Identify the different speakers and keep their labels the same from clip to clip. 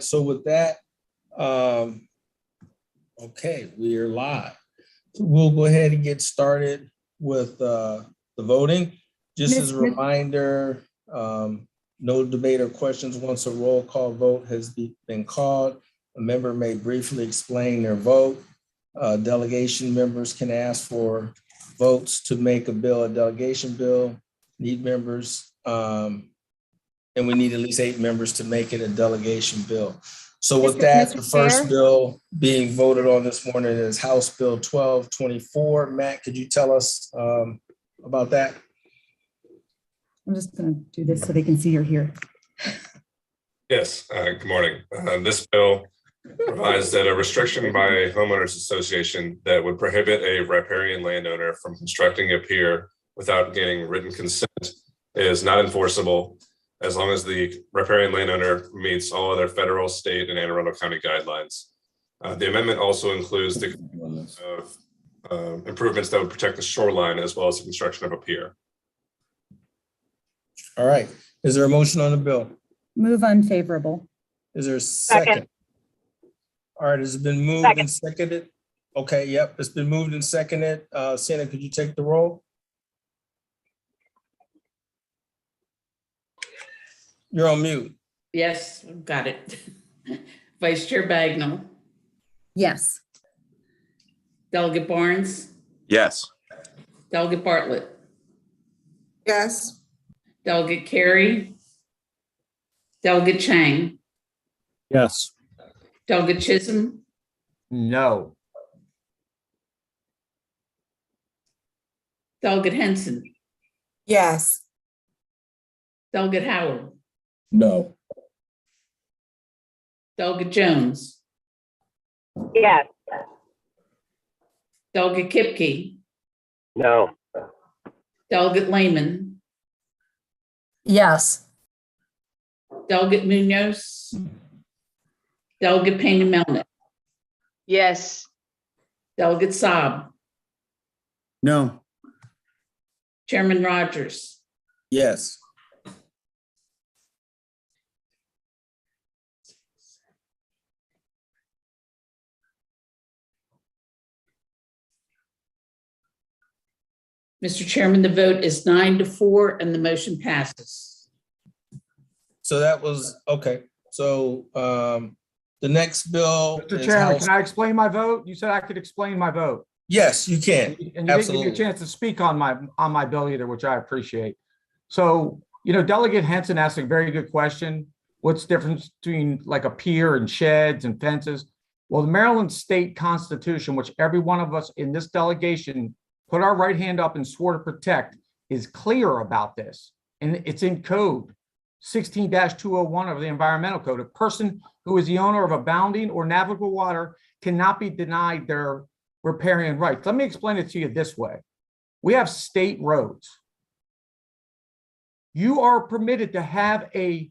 Speaker 1: So with that, okay, we are live. So we'll go ahead and get started with the voting. Just as a reminder, no debate or questions once a roll call vote has been called. A member may briefly explain their vote. Delegation members can ask for votes to make a bill a delegation bill. Need members, and we need at least 8 members to make it a delegation bill. So with that, the first bill being voted on this morning is House Bill 1224. Matt, could you tell us about that?
Speaker 2: I'm just going to do this so they can see you're here.
Speaker 3: Yes, good morning. This bill provides that a restriction by a homeowners association that would prohibit a riparian landowner from constructing a pier without gaining written consent is not enforceable as long as the riparian landowner meets all other federal, state, and Anne Arundel County guidelines. The amendment also includes the improvements that would protect the shoreline as well as the construction of a pier.
Speaker 1: All right. Is there a motion on the bill?
Speaker 2: Move unfavorable.
Speaker 1: Is there a second? All right, has it been moved and seconded? Okay, yep, it's been moved and seconded. Santa, could you take the roll? You're on mute.
Speaker 4: Yes, got it. Vice Chair Bagnell,
Speaker 2: Yes.
Speaker 4: Delegate Barnes,
Speaker 5: Yes.
Speaker 4: Delegate Bartlett,
Speaker 6: Yes.
Speaker 4: Delegate Carey, Delegate Chang,
Speaker 5: Yes.
Speaker 4: Delegate Chisholm,
Speaker 5: No.
Speaker 4: Delegate Henson,
Speaker 6: Yes.
Speaker 4: Delegate Howard,
Speaker 1: No.
Speaker 4: Delegate Jones,
Speaker 6: Yes.
Speaker 4: Delegate Kipke,
Speaker 5: No.
Speaker 4: Delegate Lehman,
Speaker 2: Yes.
Speaker 4: Delegate Munoz, Delegate Payne Melnick,
Speaker 6: Yes.
Speaker 4: Delegate Saab,
Speaker 5: No.
Speaker 4: Chairman Rogers.
Speaker 1: Yes.
Speaker 4: Mr. Chairman, the vote is 9-4 and the motion passes.
Speaker 1: So that was, okay. So the next bill.
Speaker 7: Mr.
Speaker 1: is
Speaker 7: Chairman,
Speaker 1: House-
Speaker 7: can I explain my vote? You said I could explain my vote.
Speaker 1: Yes, you can.
Speaker 7: And you didn't give me
Speaker 1: Absolutely.
Speaker 7: a chance to speak on my bill either, which I appreciate. So, Delegate Henson asked a very good question. What's the difference between like a pier and sheds and fences? Well, the Maryland State Constitution, which every one of us in this delegation put our right hand up and swore to protect, is clear about this. And it's in code 16-201 of the Environmental Code. A person who is the owner of abounding or navigable water cannot be denied their riparian rights. Let me explain it to you this way. We have state roads. You are permitted to have a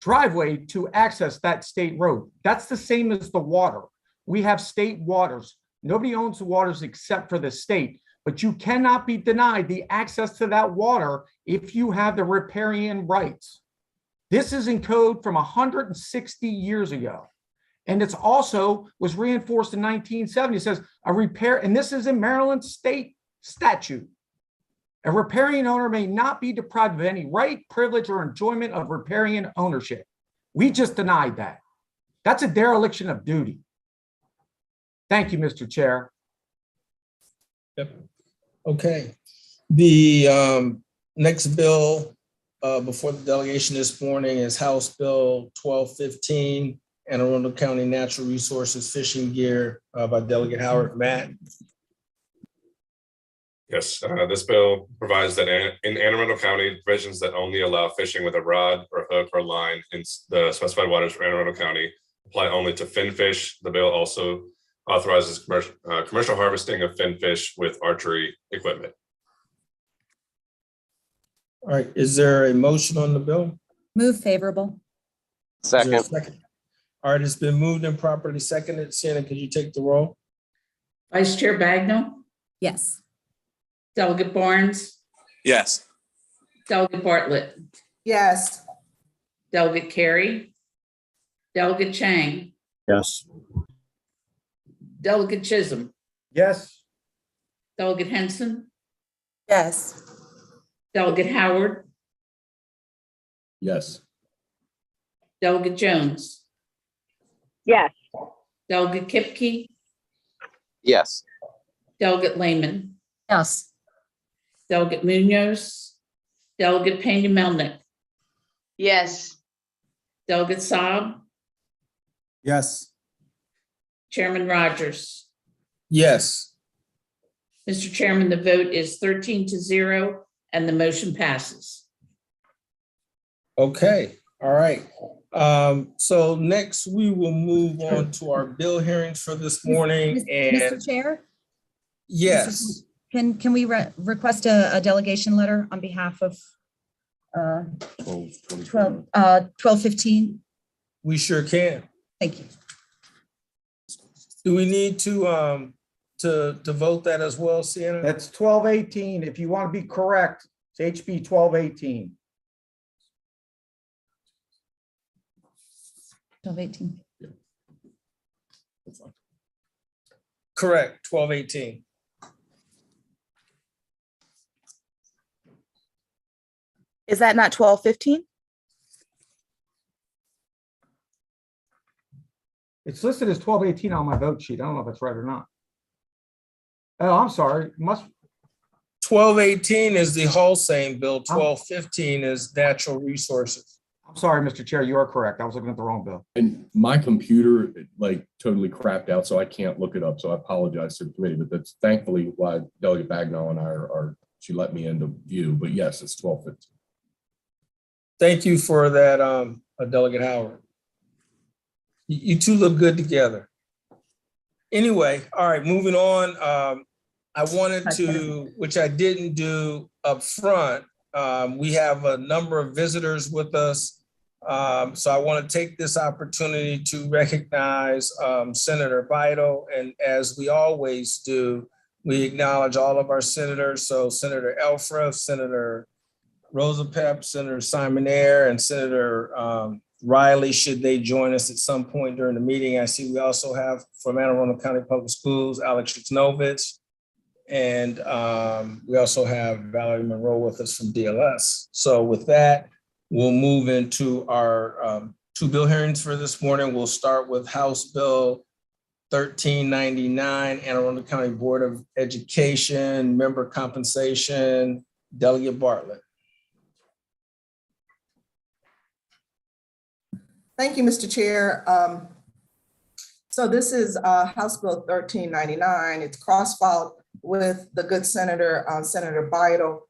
Speaker 7: driveway to access that state road. That's the same as the water. We have state waters. Nobody owns the waters except for the state, but you cannot be denied the access to that water if you have the riparian rights. This is in code from 160 years ago. And it's also was reinforced in 1970. It says a repair, and this is in Maryland state statute. A riparian owner may not be deprived of any right, privilege, or enjoyment of riparian ownership. We just denied that. That's a dereliction of duty. Thank you, Mr. Chair.
Speaker 1: Yep. Okay. The next bill before the delegation this morning is House Bill 1215, Anne Arundel County Natural Resources Fishing Gear by Delegate Howard. Matt.
Speaker 3: Yes, this bill provides that in Anne Arundel County, provisions that only allow fishing with a rod or hook or line in the specified waters for Anne Arundel County apply only to finfish. The bill also authorizes commercial harvesting of finfish with archery equipment.
Speaker 1: All right, is there a motion on the bill?
Speaker 2: Move favorable.
Speaker 1: Is there a second? All right, it's been moved and properly seconded. Shannon, could you take the roll?
Speaker 4: Vice Chair Bagnell,
Speaker 2: Yes.
Speaker 4: Delegate Barnes,
Speaker 5: Yes.
Speaker 4: Delegate Bartlett,
Speaker 6: Yes.
Speaker 4: Delegate Carey, Delegate Chang,
Speaker 5: Yes.
Speaker 4: Delegate Chisholm,
Speaker 7: Yes.
Speaker 4: Delegate Henson,
Speaker 6: Yes.
Speaker 4: Delegate Howard,
Speaker 5: Yes.
Speaker 4: Delegate Jones,
Speaker 6: Yes.
Speaker 4: Delegate Kipke,
Speaker 5: Yes.
Speaker 4: Delegate Lehman,
Speaker 2: Yes.
Speaker 4: Delegate Munoz, Delegate Pena Melnick,
Speaker 6: Yes.
Speaker 4: Delegate Saab,
Speaker 5: Yes.
Speaker 4: Chairman Rogers.
Speaker 1: Yes.
Speaker 4: Mr. Chairman, the vote is 13-0 and the motion passes.
Speaker 1: Okay, all right. So next we will move on to our bill hearings for this morning
Speaker 2: Mr.
Speaker 1: and
Speaker 2: Chair,
Speaker 1: yes,
Speaker 2: can we request a delegation letter on behalf of 1215?
Speaker 1: we sure can.
Speaker 2: Thank you.
Speaker 1: Do we need to vote that as well, Sienna?
Speaker 7: That's 1218. If you want to be correct, it's HB 1218.
Speaker 2: 1218.
Speaker 1: Correct, 1218.
Speaker 6: Is that not 1215?
Speaker 7: It's listed as 1218 on my vote sheet. I don't know if that's right or not. Oh, I'm sorry. Must,
Speaker 1: 1218 is the wholesale bill, 1215 is natural resources.
Speaker 7: I'm sorry, Mr. Chair, you are correct. I was looking at the wrong bill.
Speaker 8: And my computer like totally crapped out, so I can't look it up. So I apologize to the committee, but that's thankfully why Delegate Bagnall and I are she let me into view. But yes, it's 12:15.
Speaker 1: Thank you for that, Delegate Howard. You two look good together. Anyway, all right, moving on. I wanted to, which I didn't do up front, we have a number of visitors with us. So I want to take this opportunity to recognize Senator Vital. And as we always do, we acknowledge all of our senators. So Senator Elfreth, Senator Rosa Pep, Senator Simon Ayer, and Senator Riley, should they join us at some point during the meeting. I see we also have from Anne Arundel County Public Schools, Alex Chitznovich, and we also have Valerie Monroe with us from DLS. So with that, we'll move into our two bill hearings for this morning. We'll start with House Bill 1399, Anne Arundel County Board of Education, member compensation, Delegate Bartlett.
Speaker 9: Thank you, Mr. Chair. So this is House Bill 1399. It's cross-filed with the good Senator, Senator Vital.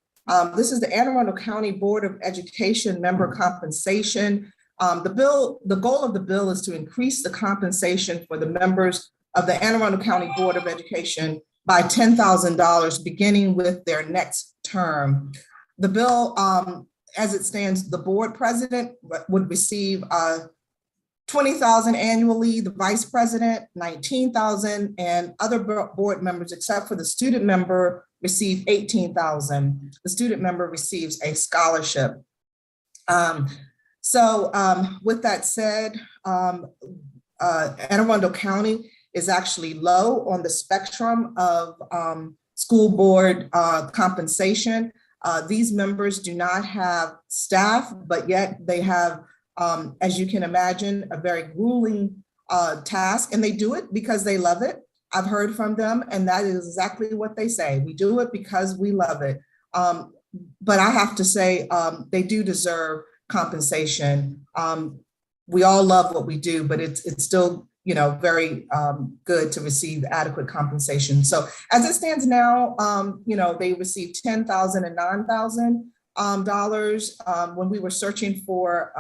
Speaker 9: This is the Anne Arundel County Board of Education member compensation. The goal of the bill is to increase the compensation for the members of the Anne Arundel County Board of Education by $10,000 beginning with their next term. The bill, as it stands, the board president would receive $20,000 annually, the vice president, $19,000, and other board members, except for the student member, receive $18,000. The student member receives a scholarship. With that said, Anne Arundel County is actually low on the spectrum of school board compensation. These members do not have staff, but yet they have, as you can imagine, a very grueling task, and they do it because they love it. I've heard from them, and that is exactly what they say. We do it because we love it. But I have to say, they do deserve compensation. We all love what we do, but it's still, very good to receive adequate compensation. So as it stands now, they receive $10,000 and $9,000. When we were searching for,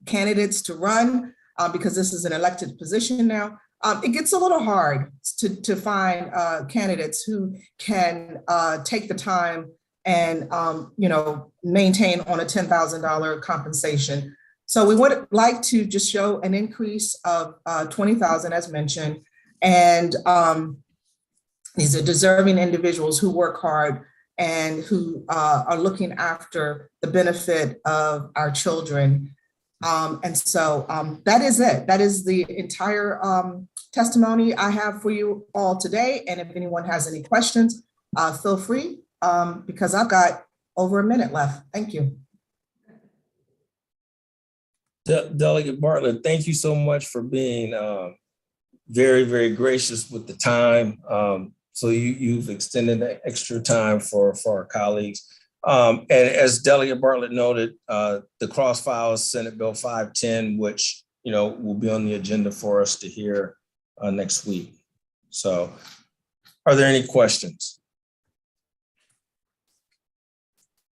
Speaker 9: candidates to run, because this is an elected position now, it gets a little hard to find candidates who can take the time and, maintain on a $10,000 compensation. So we would like to just show an increase of $20,000 as mentioned. And these are deserving individuals who work hard and who are looking after the benefit of our children. And so that is it. That is the entire testimony I have for you all today. And if anyone has any questions, feel free because I've got over a minute left. Thank you.
Speaker 1: Delegate Bartlett, thank you so much for being very, very gracious with the time. So you've extended the extra time for our colleagues. And as Delegate Bartlett noted, the cross file is Senate Bill 510, which will be on the agenda for us to hear next week. So are there any questions?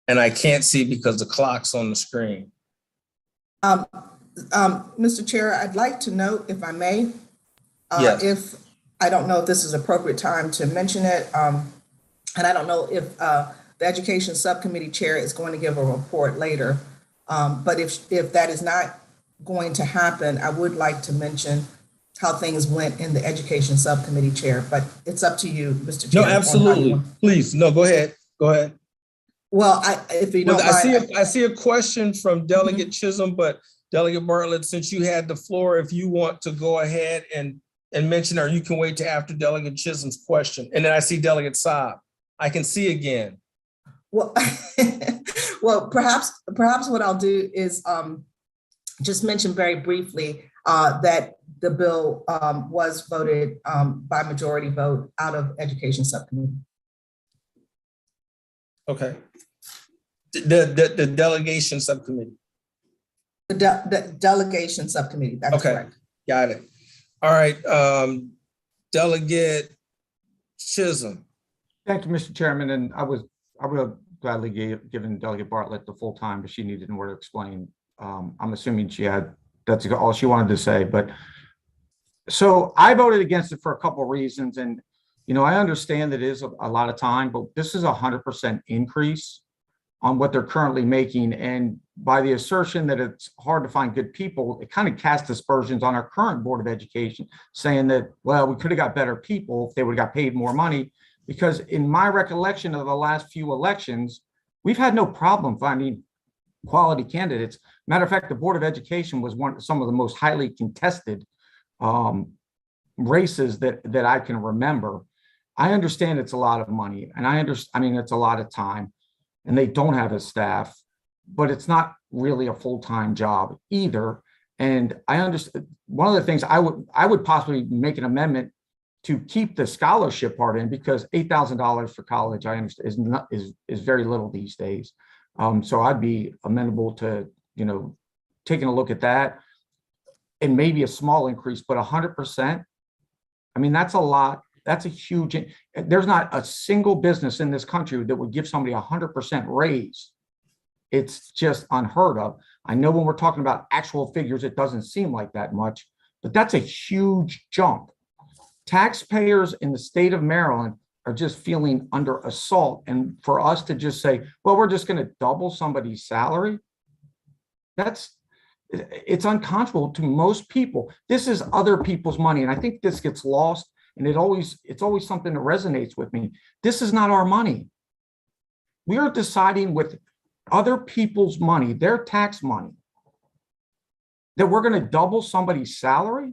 Speaker 1: And I can't see because the clock's on the screen.
Speaker 9: Mr. Chair, I'd like to note, if I may,
Speaker 1: Yes.
Speaker 9: if I don't know if this is appropriate time to mention it, and I don't know if the Education Subcommittee Chair is going to give a report later, but if that is not going to happen, I would like to mention how things went in the Education Subcommittee Chair, but it's up to you, Mr. Chair.
Speaker 1: No, absolutely. Please, no, go ahead. Go ahead.
Speaker 9: Well, if you don't mind.
Speaker 1: I see a question from Delegate Chisholm, but Delegate Bartlett, since you had the floor, if you want to go ahead and mention, or you can wait to after Delegate Chisholm's question. And then I see Delegate Saab. I can see again.
Speaker 9: Well, well, perhaps what I'll do is just mention very briefly that the bill was voted by majority vote out of Education Subcommittee.
Speaker 1: Okay. The delegation subcommittee.
Speaker 9: The delegation subcommittee, that's correct.
Speaker 1: Got it. All right, Delegate Chisholm.
Speaker 7: Thank you, Mr. Chairman, and I would gladly given Delegate Bartlett the full time, but she needed more to explain. I'm assuming that's all she wanted to say, but so I voted against it for a couple of reasons, and I understand that it is a lot of time, but this is 100% increase on what they're currently making. And by the assertion that it's hard to find good people, it kind of casts aspersions on our current Board of Education, saying that, well, we could have got better people if they would have got paid more money. Because in my recollection of the last few elections, we've had no problem finding quality candidates. Matter of fact, the Board of Education was some of the most highly contested races that I can remember. I understand it's a lot of money, and it's a lot of time, and they don't have a staff, but it's not really a full-time job either. And I understand one of the things I would possibly make an amendment to keep the scholarship part in, because $8,000 for college, I understand, is very little these days. So I'd be amenable to taking a look at that, and maybe a small increase, but 100%. That's a lot. That's a huge. There's not a single business in this country that would give somebody 100% raise. It's just unheard of. I know when we're talking about actual figures, it doesn't seem like that much, but that's a huge jump. Taxpayers in the state of Maryland are just feeling under assault. And for us to just say, well, we're just going to double somebody's salary, it's unconscionable to most people. This is other people's money. And I think this gets lost. And it's always something that resonates with me. This is not our money. We are deciding with other people's money, their tax money, that we're going to double somebody's salary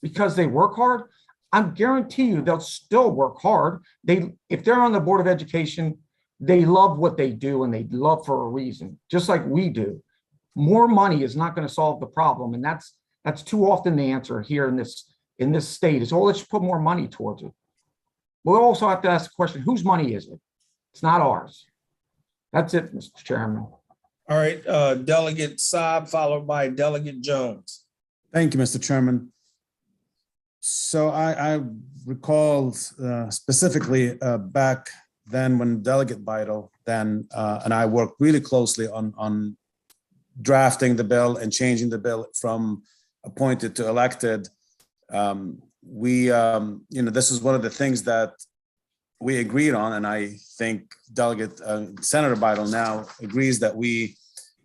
Speaker 7: because they work hard. I guarantee you they'll still work hard. If they're on the Board of Education, they love what they do, and they love for a reason, just like we do. More money is not going to solve the problem. And that's too often the answer here in this state is, oh, let's put more money towards it. We'll also have to ask the question, whose money is it? It's not ours. That's it, Mr. Chairman.
Speaker 1: All right, Delegate Saab, followed by Delegate Jones.
Speaker 5: Thank you, Mr. Chairman. So I recall specifically back then when Delegate Beidel and I worked really closely on drafting the bill and changing the bill from appointed to elected. This is one of the things that we agreed on, and I think Senator Beidel now agrees that we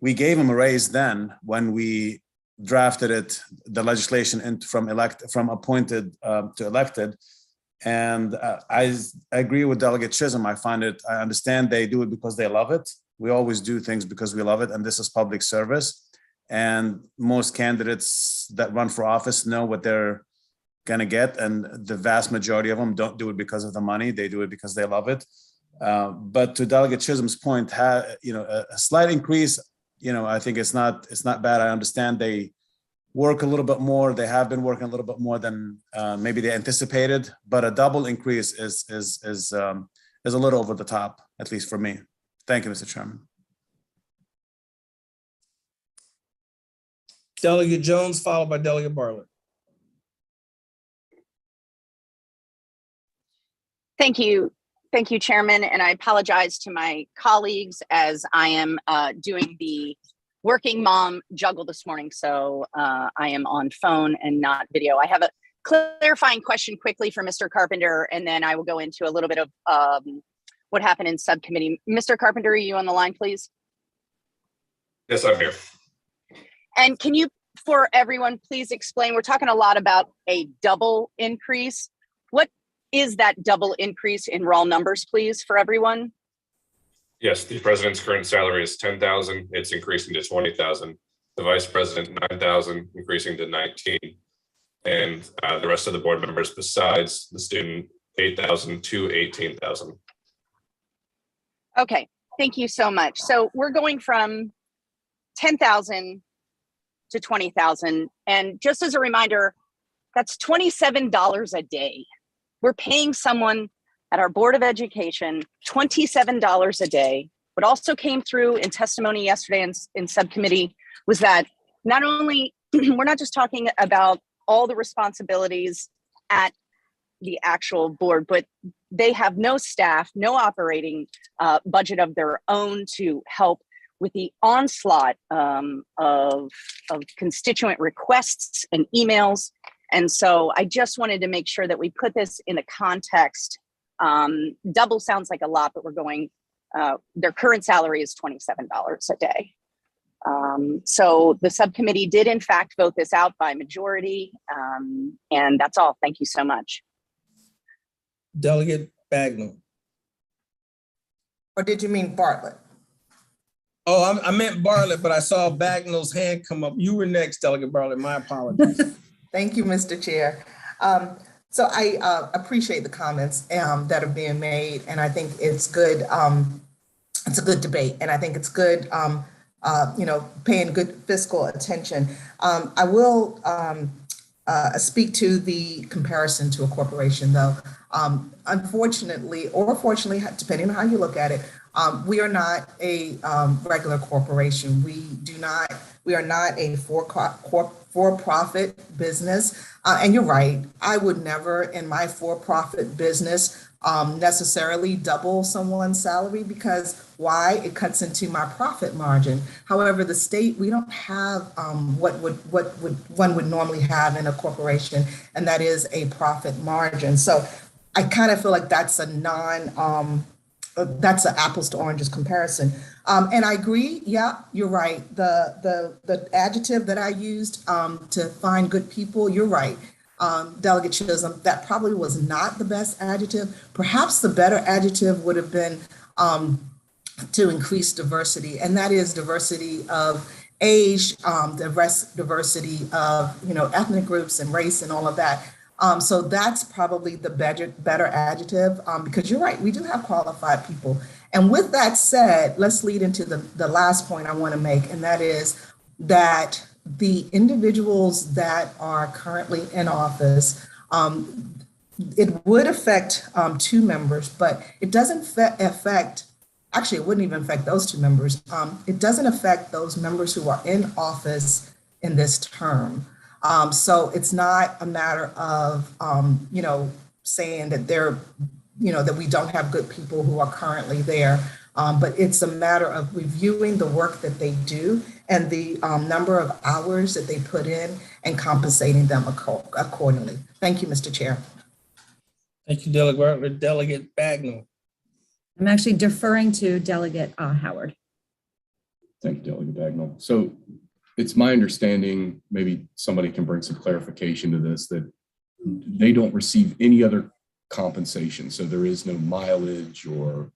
Speaker 5: gave him a raise then when we drafted the legislation from appointed to elected. And I agree with Delegate Chisholm. I understand they do it because they love it. We always do things because we love it, and this is public service. And most candidates that run for office know what they're gonna get, and the vast majority of them don't do it because of the money. They do it because they love it. But to Delegate Chisholm's point, a slight increase, I think it's not bad. I understand they work a little bit more. They have been working a little bit more than maybe they anticipated, but a double increase is a little over the top, at least for me. Thank you, Mr. Chairman.
Speaker 1: Delegate Jones, followed by Delegate Bartlett.
Speaker 10: Thank you. Thank you, Chairman. And I apologize to my colleagues as I am doing the working mom juggle this morning. So I am on phone and not video. I have a clarifying question quickly for Mr. Carpenter, and then I will go into a little bit of what happened in subcommittee. Mr. Carpenter, are you on the line, please?
Speaker 3: Yes, I'm here.
Speaker 10: And can you, for everyone, please explain, we're talking a lot about a double increase. What is that double increase in raw numbers, please, for everyone?
Speaker 3: Yes, the president's current salary is $10,000. It's increasing to $20,000. The vice president, $9,000, increasing to $19,000. And the rest of the board members besides the student, $8,000 to $18,000.
Speaker 10: Okay, thank you so much. So we're going from 10,000 to 20,000. And just as a reminder, that's $27 a day. We're paying someone at our Board of Education $27 a day. What also came through in testimony yesterday in subcommittee was that not only, we're not just talking about all the responsibilities at the actual board, but they have no staff, no operating budget of their own to help with the onslaught of constituent requests and emails. And so I just wanted to make sure that we put this in a context. Double sounds like a lot, but we're going, their current salary is $27 a day. So the subcommittee did in fact vote this out by majority. And that's all. Thank you so much.
Speaker 1: Delegate Bagnall.
Speaker 9: Or did you mean Bartlett?
Speaker 1: Oh, I meant Bartlett, but I saw Bagnall's hand come up. You were next, Delegate Bartlett. My apologies.
Speaker 9: Thank you, Mr. Chair. So I appreciate the comments that are being made, and I think it's good. It's a good debate, and I think it's good, paying good fiscal attention. I will speak to the comparison to a corporation, though. Unfortunately, or fortunately, depending on how you look at it, we are not a regular corporation. We are not a for-profit business. And you're right, I would never in my for-profit business necessarily double someone's salary, because why? It cuts into my profit margin. However, the state, we don't have what one would normally have in a corporation, and that is a profit margin. So I kind of feel like that's that's an apples to oranges comparison. And I agree, yeah, you're right. The adjective that I used to find good people, you're right. Delegate Chisholm, that probably was not the best adjective. Perhaps the better adjective would have been to increase diversity, and that is diversity of age, diversity of ethnic groups and race and all of that. So that's probably the better adjective, because you're right, we do have qualified people. And with that said, let's lead into the last point I want to make, and that is that the individuals that are currently in office, it would affect 2 members, but it doesn't affect, actually it wouldn't even affect those 2 members. It doesn't affect those members who are in office in this term. So it's not a matter of, saying that that we don't have good people who are currently there, but it's a matter of reviewing the work that they do and the number of hours that they put in and compensating them accordingly. Thank you, Mr. Chair.
Speaker 1: Thank you, Delegate Bartlett. Delegate Bagnall.
Speaker 2: I'm actually deferring to Delegate Howard.
Speaker 8: Thank you, Delegate Bagnall. So it's my understanding, maybe somebody can bring some clarification to this, that they don't receive any other compensation. So there is no mileage or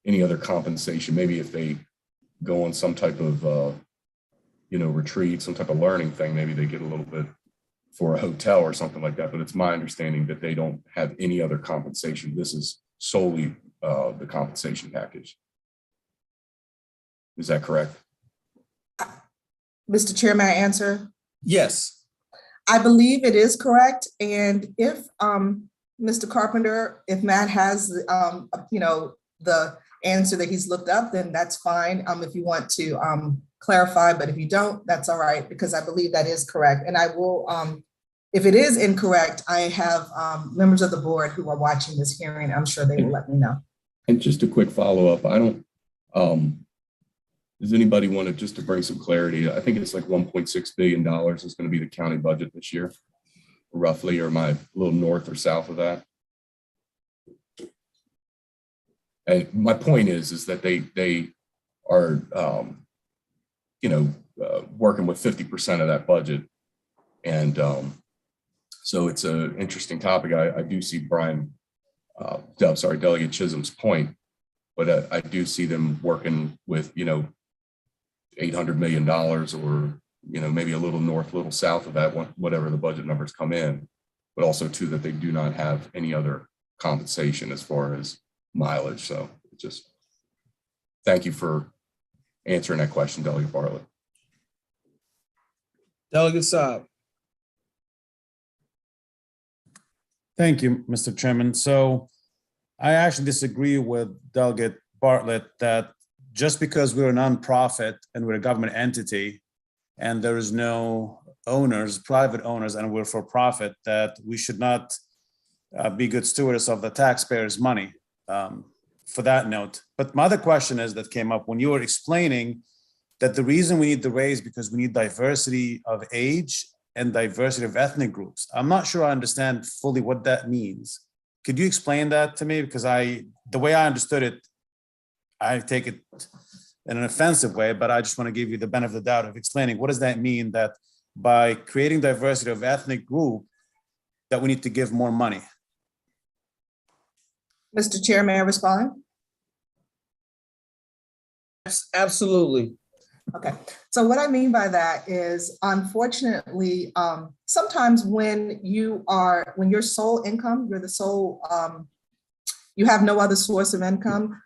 Speaker 8: any other compensation. Maybe if they go on some type of retreat, some type of learning thing, maybe they get a little bit for a hotel or something like that. But it's my understanding that they don't have any other compensation. This is solely the compensation package. Is that correct?
Speaker 9: Mr. Chair, may I answer?
Speaker 1: Yes.
Speaker 9: I believe it is correct. And if Mr. Carpenter, if Matt has, the answer that he's looked up, then that's fine. If you want to clarify, but if you don't, that's all right, because I believe that is correct. And I will, if it is incorrect, I have members of the board who are watching this hearing. I'm sure they will let me know.
Speaker 8: And just a quick follow-up, does anybody want to, just to bring some clarity, I think it's like $1.6 billion is going to be the county budget this year, roughly, or am I a little north or south of that? And my point is that they are, working with 50% of that budget. And so it's an interesting topic. I do see Delegate Chisholm's point, but I do see them working with, $800 million or, maybe a little north, a little south of that, whatever the budget numbers come in, but also too, that they do not have any other compensation as far as mileage. So just thank you for answering that question, Delegate Bartlett.
Speaker 1: Delegate Saab.
Speaker 5: Thank you, Mr. Chairman. So I actually disagree with Delegate Bartlett that just because we're a nonprofit and we're a government entity and there is no owners, private owners, and we're for profit, that we should not be good stewards of the taxpayers' money, for that note. But my other question is that came up when you were explaining that the reason we need the raise because we need diversity of age and diversity of ethnic groups. I'm not sure I understand fully what that means. Could you explain that to me? Because the way I understood it, I take it in an offensive way, but I just want to give you the benefit of the doubt of explaining what does that mean that by creating diversity of ethnic group that we need to give more money?
Speaker 9: Mr. Chair, may I respond?
Speaker 1: Absolutely.
Speaker 9: Okay, so what I mean by that is, unfortunately, sometimes when your sole income, you're the sole, you have no other source of income,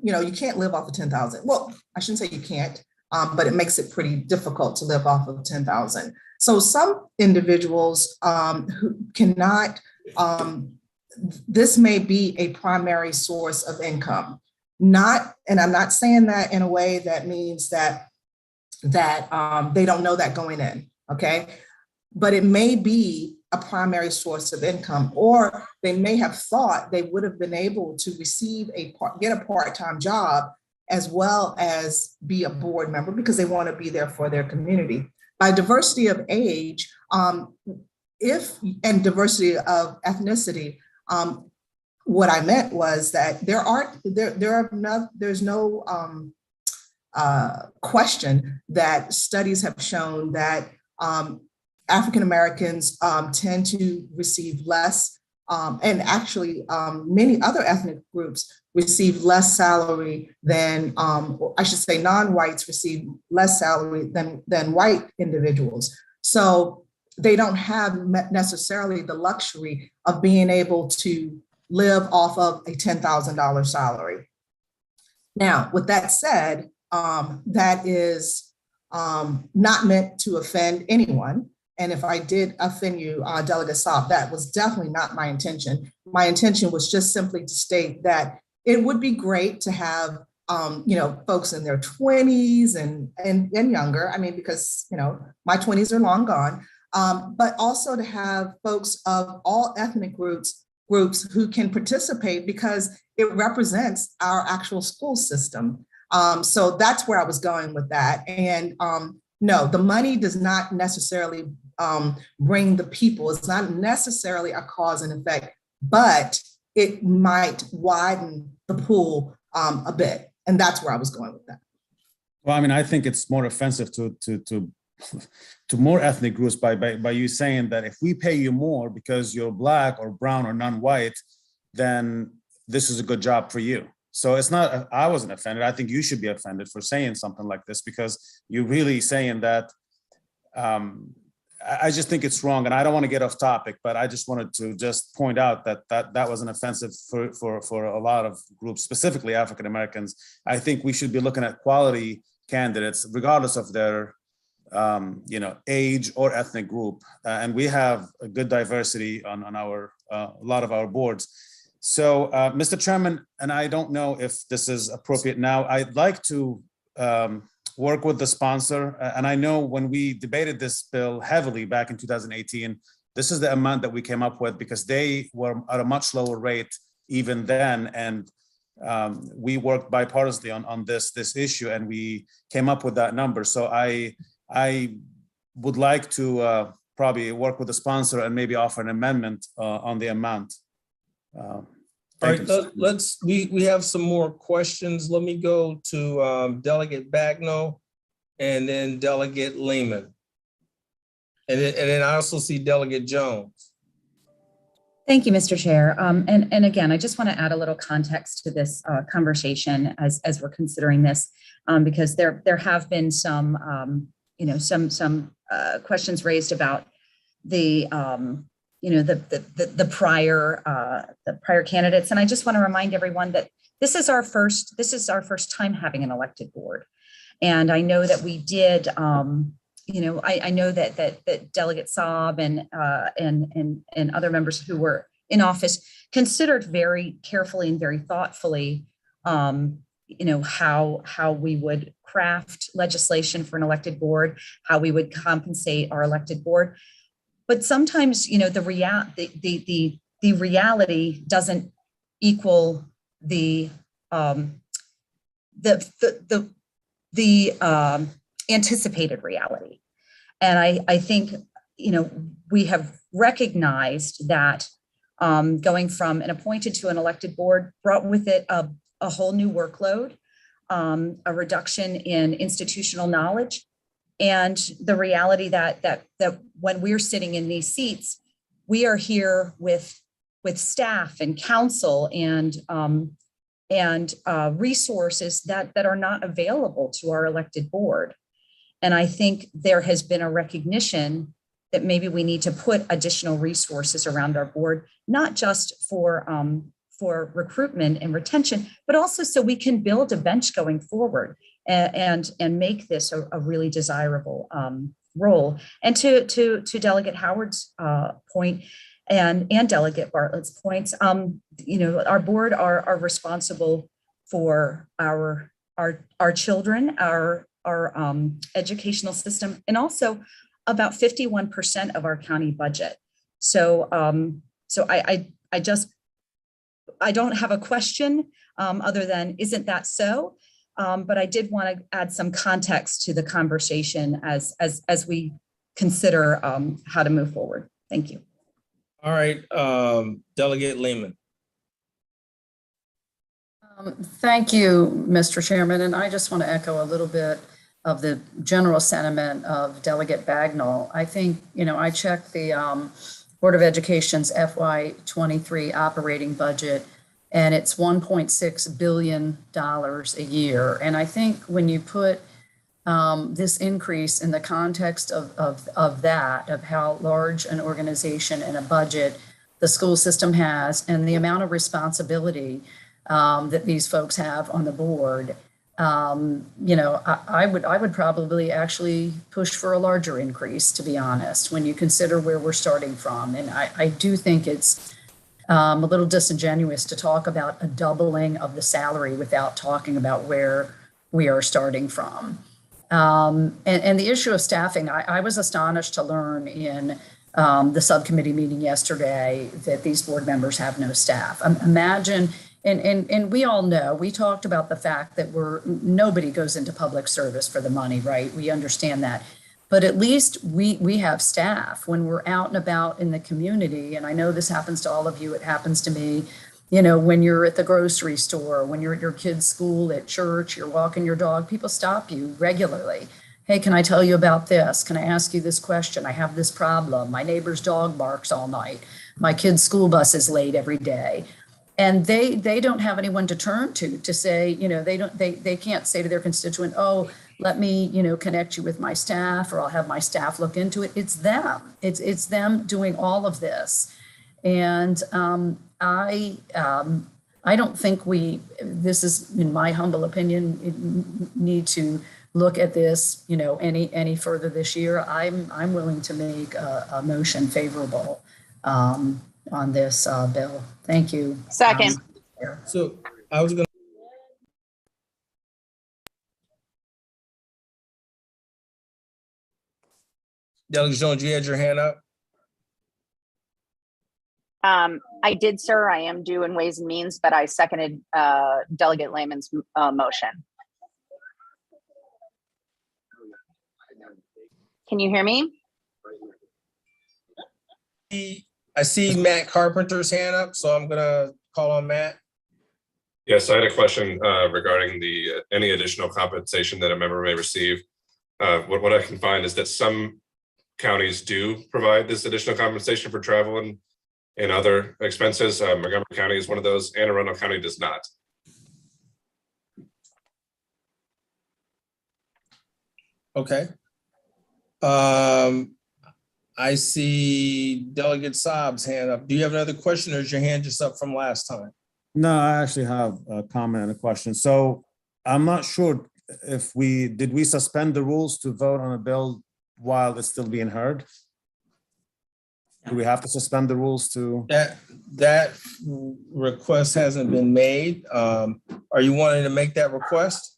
Speaker 9: you can't live off of 10,000. Well, I shouldn't say you can't, but it makes it pretty difficult to live off of 10,000. So some individuals who cannot, this may be a primary source of income. And I'm not saying that in a way that means that they don't know that going in, okay? But it may be a primary source of income, or they may have thought they would have been able to get a part-time job as well as be a board member because they want to be there for their community. By diversity of age, and diversity of ethnicity, what I meant was that there's no question that studies have shown that African Americans tend to receive less, and actually many other ethnic groups receive less salary than, or I should say non-whites receive less salary than white individuals. So they don't have necessarily the luxury of being able to live off of a $10,000 salary. Now, with that said, that is not meant to offend anyone. And if I did offend you, Delegate Saab, that was definitely not my intention. My intention was just simply to state that it would be great to have, folks in their 20s and younger. I mean, because, my 20s are long gone, but also to have folks of all ethnic groups who can participate because it represents our actual school system. So that's where I was going with that. And no, the money does not necessarily bring the people. It's not necessarily a cause and effect, but it might widen the pool a bit. And that's where I was going with that.
Speaker 5: Well, I mean, I think it's more offensive to more ethnic groups by you saying that if we pay you more because you're Black or brown or non-white, then this is a good job for you. So it's not, I wasn't offended. I think you should be offended for saying something like this, because you're really saying that. I just think it's wrong, and I don't want to get off topic, but I just wanted to just point out that that was an offensive for a lot of groups, specifically African Americans. I think we should be looking at quality candidates, regardless of their age or ethnic group, and we have a good diversity on our a lot of our boards. So, Mr. Chairman, and I don't know if this is appropriate now, I'd like to work with the sponsor. And I know when we debated this bill heavily back in 2018, this is the amount that we came up with, because they were at a much lower rate even then. And we worked bipartisanly on this issue, and we came up with that number. So I would like to probably work with the sponsor and maybe offer an amendment on the amount.
Speaker 1: All right, we have some more questions. Let me go to Delegate Bagnall and then Delegate Lehman. And then I also see Delegate Jones.
Speaker 2: Thank you, Mr. Chair. And again, I just want to add a little context to this conversation as we're considering this, because there have been some questions raised about the prior candidates. And I just want to remind everyone that this is our first time having an elected board. And I know that we did, I know that Delegate Saab and other members who were in office considered very carefully and very thoughtfully, how we would craft legislation for an elected board, how we would compensate our elected board. But sometimes, the reality doesn't equal the anticipated reality. And I think, we have recognized that going from an appointed to an elected board brought with it a whole new workload, a reduction in institutional knowledge, and the reality that when we're sitting in these seats, we are here with staff and counsel and resources that are not available to our elected board. And I think there has been a recognition that maybe we need to put additional resources around our board, not just for recruitment and retention, but also so we can build a bench going forward and make this a really desirable role. And to Delegate Howard's point and Delegate Bartlett's points, our board are responsible for our children, our educational system, and also about 51% of our county budget. So I don't have a question other than, isn't that so? But I did want to add some context to the conversation as we consider how to move forward. Thank you.
Speaker 1: All right, Delegate Lehman.
Speaker 11: Thank you, Mr. Chairman. And I just want to echo a little bit of the general sentiment of Delegate Bagnall. I think, I checked the Board of Education's FY23 operating budget, and it's $1.6 billion a year. And I think when you put this increase in the context of that, of how large an organization and a budget the school system has, and the amount of responsibility that these folks have on the board, I would probably actually push for a larger increase, to be honest, when you consider where we're starting from. And I do think it's a little disingenuous to talk about a doubling of the salary without talking about where we are starting from. And the issue of staffing, I was astonished to learn in the subcommittee meeting yesterday that these board members have no staff. Imagine. And we all know, we talked about the fact that nobody goes into public service for the money, right? We understand that. But at least we have staff when we're out and about in the community. And I know this happens to all of you. It happens to me, when you're at the grocery store, when you're at your kid's school, at church, you're walking your dog, people stop you regularly. Hey, can I tell you about this? Can I ask you this question? I have this problem. My neighbor's dog barks all night. My kid's school bus is late every day. And they don't have anyone to turn to say, they can't say to their constituent, oh, let me, connect you with my staff, or I'll have my staff look into it. It's them. It's them doing all of this. And I don't think this is, in my humble opinion, need to look at this, any further this year. I'm willing to make a motion favorable on this bill. Thank you.
Speaker 10: Second.
Speaker 1: So I was going to. Delegate Jones, you had your hand up?
Speaker 10: I did, sir. I am due in Ways and Means, but I seconded Delegate Lehman's motion. Can you hear me?
Speaker 1: I see Matt Carpenter's hand up, so I'm gonna call on Matt.
Speaker 3: Yes, I had a question regarding any additional compensation that a member may receive. What I can find is that some counties do provide this additional compensation for travel and other expenses. Montgomery County is one of those, and Arundel County does not.
Speaker 1: Okay. I see Delegate Saab's hand up. Do you have another question, or is your hand just up from last time?
Speaker 5: No, I actually have a comment and a question. So I'm not sure if did we suspend the rules to vote on a bill while it's still being heard? Do we have to suspend the rules to?
Speaker 1: That request hasn't been made. Are you wanting to make that request?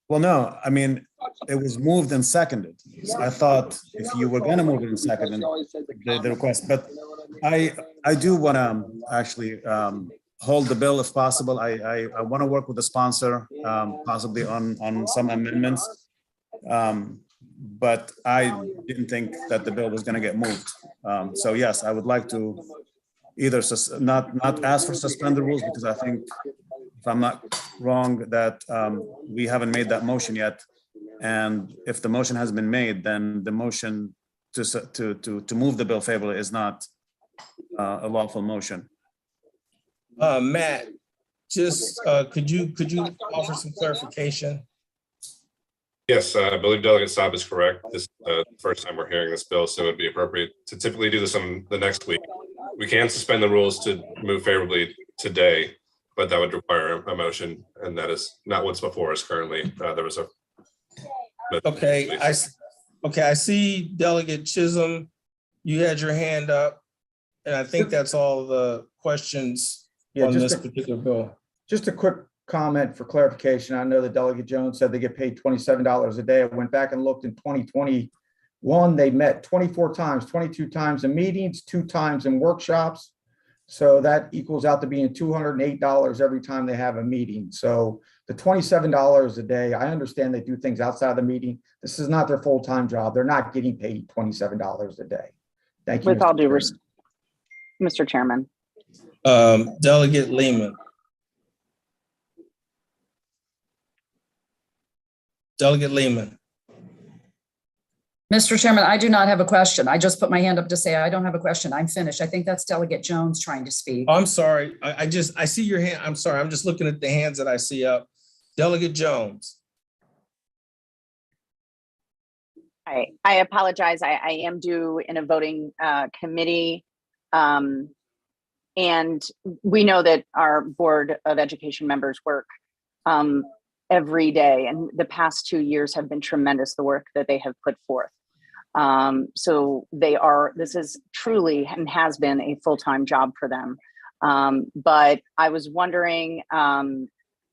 Speaker 5: Well, no, I mean, it was moved and seconded. So I thought if you were gonna move it and second the request, but I do wanna actually hold the bill if possible. I wanna work with the sponsor, possibly on some amendments. But I didn't think that the bill was gonna get moved. So yes, I would like to either not ask for suspend the rules, because I think, if I'm not wrong, that we haven't made that motion yet. And if the motion has been made, then the motion to move the bill favorably is not a lawful motion.
Speaker 1: Matt, just could you offer some clarification?
Speaker 3: Yes, I believe Delegate Saab is correct. This is the first time we're hearing this bill, so it'd be appropriate to typically do this on the next week. We can suspend the rules to move favorably today, but that would require a motion, and that is not what's before us currently. There was a.
Speaker 1: Okay, I see Delegate Chisholm, you had your hand up, and I think that's all the questions on this particular bill.
Speaker 7: Just a quick comment for clarification. I know that Delegate Jones said they get paid $27 a day. I went back and looked in 2021. They met 24 times, 22 times in meetings, 2 times in workshops. So that equals out to being $208 every time they have a meeting. So the $27 a day, I understand they do things outside of the meeting. This is not their full-time job. They're not getting paid $27 a day. Thank you.
Speaker 10: With all due respect, Mr. Chairman.
Speaker 1: Delegate Lehman. Delegate Lehman.
Speaker 11: Mr. Chairman, I do not have a question. I just put my hand up to say I don't have a question. I'm finished. I think that's Delegate Jones trying to speak.
Speaker 1: I'm sorry. I see your hand. I'm sorry. I'm just looking at the hands that I see up. Delegate Jones.
Speaker 10: I apologize. I am due in a voting committee. And we know that our Board of Education members work every day, and the past 2 years have been tremendous, the work that they have put forth. So this is truly and has been a full-time job for them. But I was wondering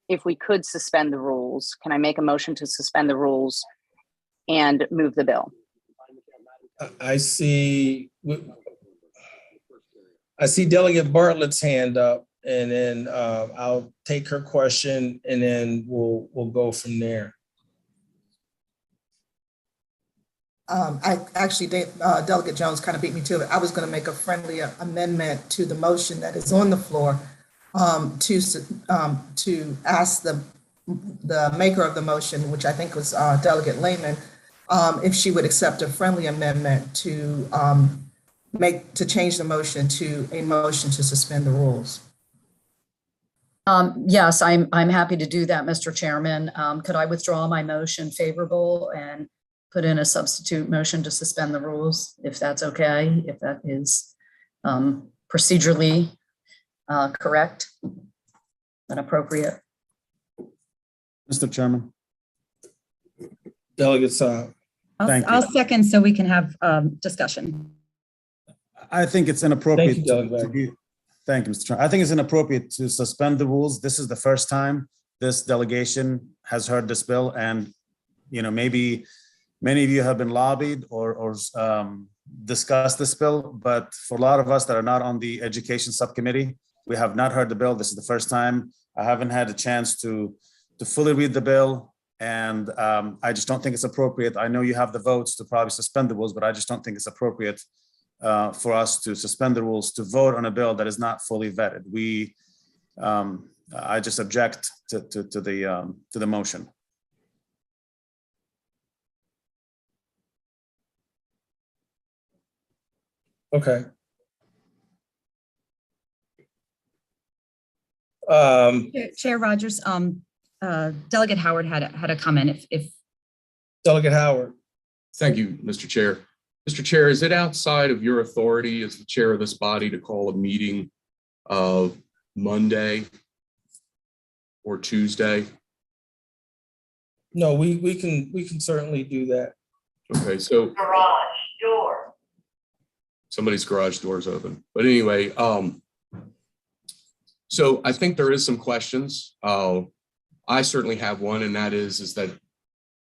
Speaker 10: if we could suspend the rules. Can I make a motion to suspend the rules and move the bill?
Speaker 1: I see Delegate Bartlett's hand up, and then I'll take her question, and then we'll go from there.
Speaker 9: I actually, Delegate Jones kind of beat me to it. I was going to make a friendly amendment to the motion that is on the floor to ask the maker of the motion, which I think was Delegate Lehman, if she would accept a friendly amendment to change the motion to a motion to suspend the rules.
Speaker 11: Yes, I'm happy to do that, Mr. Chairman. Could I withdraw my motion favorable and put in a substitute motion to suspend the rules, if that's okay, if that is procedurally correct and appropriate?
Speaker 5: Mr. Chairman.
Speaker 1: Delegate Saab.
Speaker 5: Thank you.
Speaker 2: I'll second so we can have discussion.
Speaker 5: I think it's inappropriate.
Speaker 1: Thank you, Delegate.
Speaker 5: Thank you, Mr. Chairman. I think it's inappropriate to suspend the rules. This is the first time this delegation has heard this bill, and maybe many of you have been lobbied or discussed this bill, but for a lot of us that are not on the education subcommittee, we have not heard the bill. This is the first time. I haven't had a chance to fully read the bill, and I just don't think it's appropriate. I know you have the votes to probably suspend the rules, but I just don't think it's appropriate for us to suspend the rules to vote on a bill that is not fully vetted. I just object to the motion.
Speaker 1: Okay.
Speaker 2: Chair Rogers, Delegate Howard had a comment if
Speaker 1: Delegate Howard.
Speaker 8: Thank you, Mr. Chair. Mr. Chair, is it outside of your authority as the chair of this body to call a meeting of Monday or Tuesday?
Speaker 1: No, we can certainly do that.
Speaker 8: Okay, so
Speaker 6: Garage door.
Speaker 8: somebody's garage door is open. But anyway, so I think there is some questions. I certainly have one, and that is that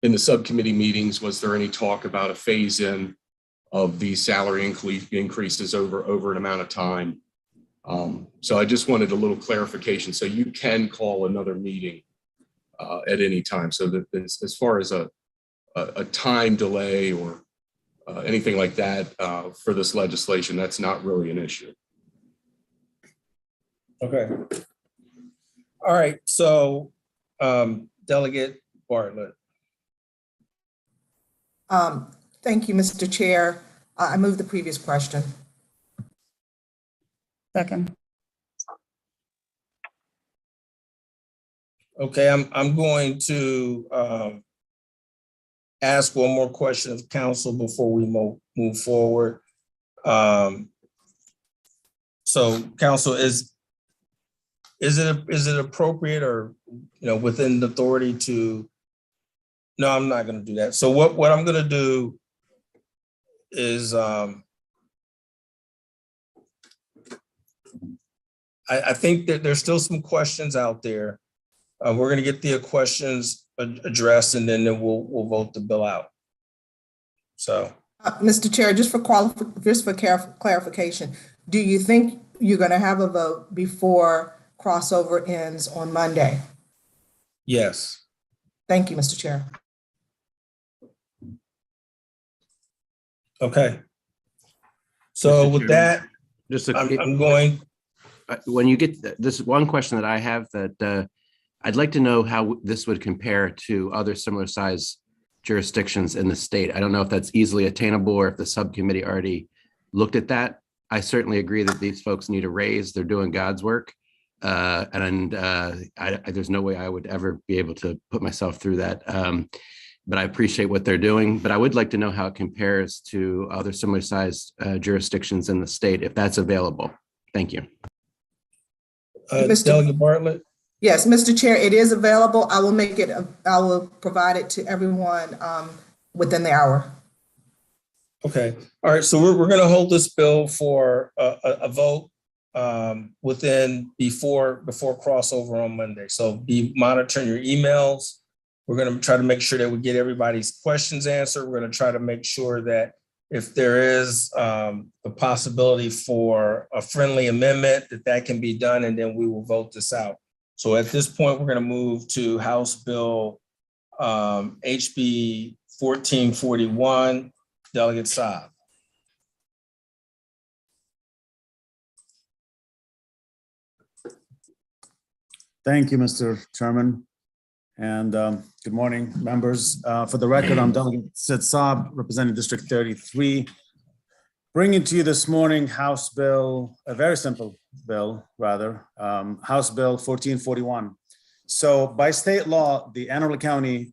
Speaker 8: in the subcommittee meetings, was there any talk about a phase-in of these salary increases over an amount of time? So I just wanted a little clarification. So you can call another meeting at any time. So that as far as a time delay or anything like that for this legislation, that's not really an issue.
Speaker 1: Okay. All right. So Delegate Bartlett.
Speaker 9: Thank you, Mr. Chair. I move the previous question.
Speaker 2: second.
Speaker 1: Okay, I'm going to ask one more question of council before we move forward. So council, is it appropriate or within the authority to? No, I'm not going to do that. So what I'm going to do is I think that there's still some questions out there. We're going to get the questions addressed, and then we'll vote the bill out. So,
Speaker 9: Mr. Chair, just for clarification, do you think you're going to have a vote before crossover ends on Monday?
Speaker 1: yes.
Speaker 9: Thank you, Mr. Chair.
Speaker 1: Okay. So
Speaker 12: Mr.
Speaker 1: with
Speaker 12: Chairman,
Speaker 1: that, I'm going.
Speaker 12: When you get this one question that I have that I'd like to know how this would compare to other similar size jurisdictions in the state. I don't know if that's easily attainable or if the subcommittee already looked at that. I certainly agree that these folks need a raise. They're doing God's work. There's no way I would ever be able to put myself through that. But I appreciate what they're doing. But I would like to know how it compares to other similar sized jurisdictions in the state, if that's available. Thank you.
Speaker 1: Delegate Bartlett.
Speaker 9: Yes, Mr. Chair, it is available. I will provide it to everyone within the hour.
Speaker 1: Okay. All right. So we're going to hold this bill for a vote before crossover on Monday. So be monitoring your emails. We're going to try to make sure that we get everybody's questions answered. We're going to try to make sure that if there is a possibility for a friendly amendment, that can be done, and then we will vote this out. So at this point, we're going to move to House Bill HB 1441. Delegate Saab.
Speaker 5: Thank you, Mr. Chairman. And good morning, members. For the record, I'm Delegate Sid Saab, representing District 33. Bringing to you this morning House Bill, a very simple bill, rather, House Bill 1441. So by state law, the Anne Arundel County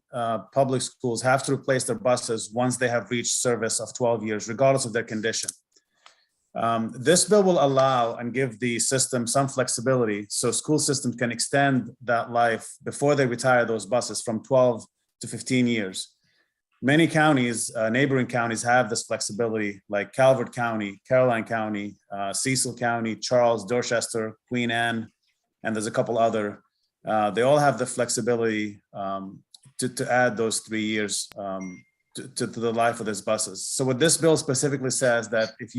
Speaker 5: public schools have to replace their buses once they have reached service of 12 years, regardless of their condition. This bill will allow and give the system some flexibility so school systems can extend that life before they retire those buses from 12 to 15 years. Many counties, neighboring counties have this flexibility, like Calvert County, Caroline County, Cecil County, Charles, Dorchester, Queen Anne, and there's a couple other. They all have the flexibility to add those 3 years to the life of these buses. So what this bill specifically says that if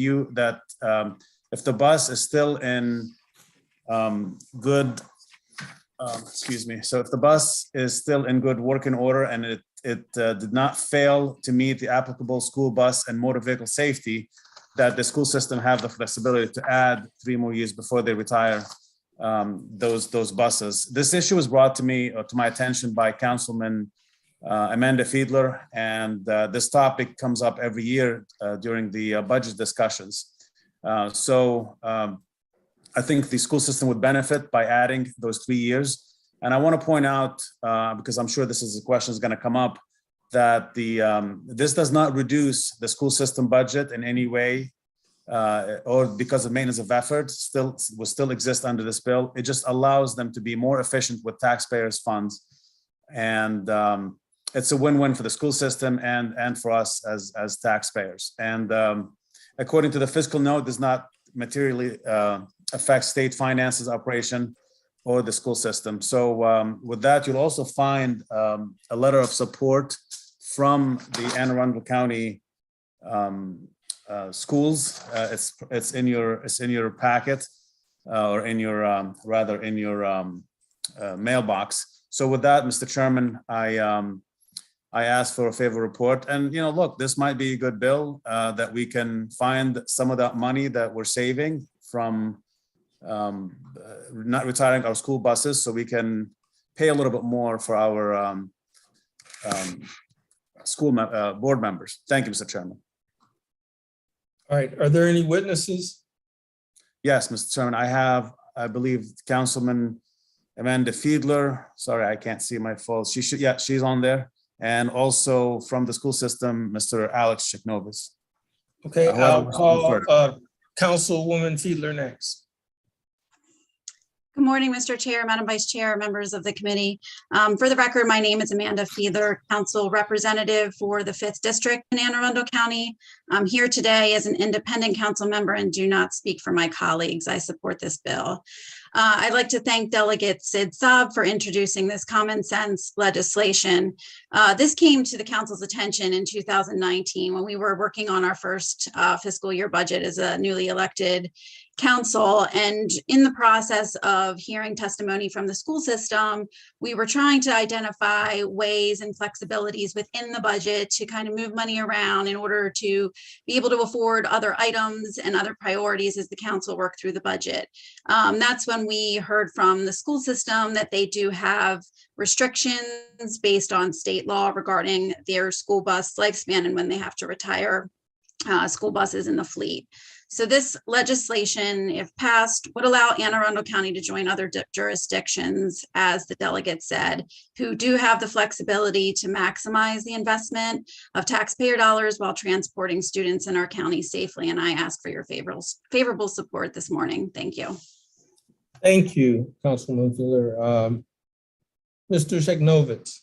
Speaker 5: the bus is still in good, so if the bus is still in good working order and it did not fail to meet the applicable school bus and motor vehicle safety, that the school system have the flexibility to add 3 more years before they retire those buses. This issue was brought to me, to my attention by Councilman Amanda Fiedler, and this topic comes up every year during the budget discussions. So I think the school system would benefit by adding those 3 years. And I want to point out, because I'm sure this is a question is going to come up, that this does not reduce the school system budget in any way, or because of maintenance of effort will still exist under this bill. It just allows them to be more efficient with taxpayers' funds, and it's a win-win for the school system and for us as taxpayers. And according to the fiscal note, does not materially affect state finances operation or the school system. So with that, you'll also find a letter of support from the Anne Arundel County schools. It's in your packet, or in your rather in your mailbox. So with that, Mr. Chairman, I asked for a favorable report. And look, this might be a good bill that we can find some of that money that we're saving from not retiring our school buses, so we can pay a little bit more for our school board members. Thank you, Mr. Chairman.
Speaker 1: All right, are there any witnesses?
Speaker 5: Yes, Mr. Chairman, I believe Councilman Amanda Fiedler. Sorry, I can't see my full. She's on there. And also from the school system, Mr. Alex Chiknovis.
Speaker 1: Okay, I'll call Councilwoman Fiedler next.
Speaker 13: Good morning, Mr. Chair, Madam Vice Chair, members of the committee. For the record, my name is Amanda Fiedler, Council Representative for the 5th District in Anne Arundel County. I'm here today as an independent council member and do not speak for my colleagues. I support this bill. I'd like to thank Delegate Sid Saab for introducing this common sense legislation. This came to the council's attention in 2019 when we were working on our first fiscal year budget as a newly elected council. And in the process of hearing testimony from the school system, we were trying to identify ways and flexibilities within the budget to kind of move money around in order to be able to afford other items and other priorities as the council worked through the budget. That's when we heard from the school system that they do have restrictions based on state law regarding their school bus lifespan and when they have to retire school buses in the fleet. So this legislation, if passed, would allow Anne Arundel County to join other jurisdictions, as the delegate said, who do have the flexibility to maximize the investment of taxpayer dollars while transporting students in our county safely. And I ask for your favorable support this morning. Thank you.
Speaker 1: Thank you, Councilman Fiedler. Mr. Chiknovis.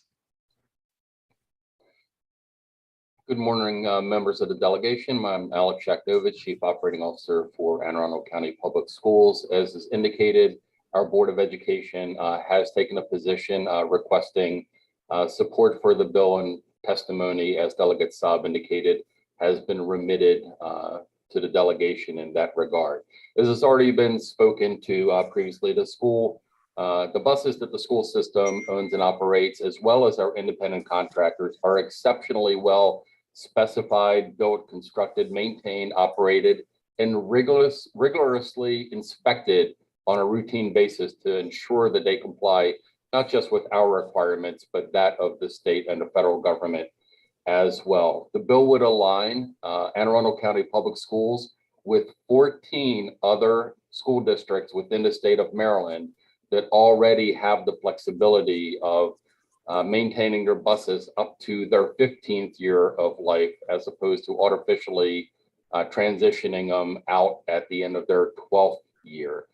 Speaker 14: Good morning, members of the delegation. I'm Alex Chaknovich, Chief Operating Officer for Anne Arundel County Public Schools. As is indicated, our Board of Education has taken a position requesting support for the bill, and testimony, as Delegate Saab indicated, has been remitted to the delegation in that regard. As has already been spoken to previously, the buses that the school system owns and operates, as well as our independent contractors, are exceptionally well specified, built, constructed, maintained, operated, and rigorously inspected on a routine basis to ensure that they comply not just with our requirements, but that of the state and the federal government. as well. The bill would align Anne Arundel County Public Schools with 14 other school districts within the state of Maryland that already have the flexibility of maintaining their buses up to their 15th year of life, as opposed to artificially transitioning them out at the end of their 12th year.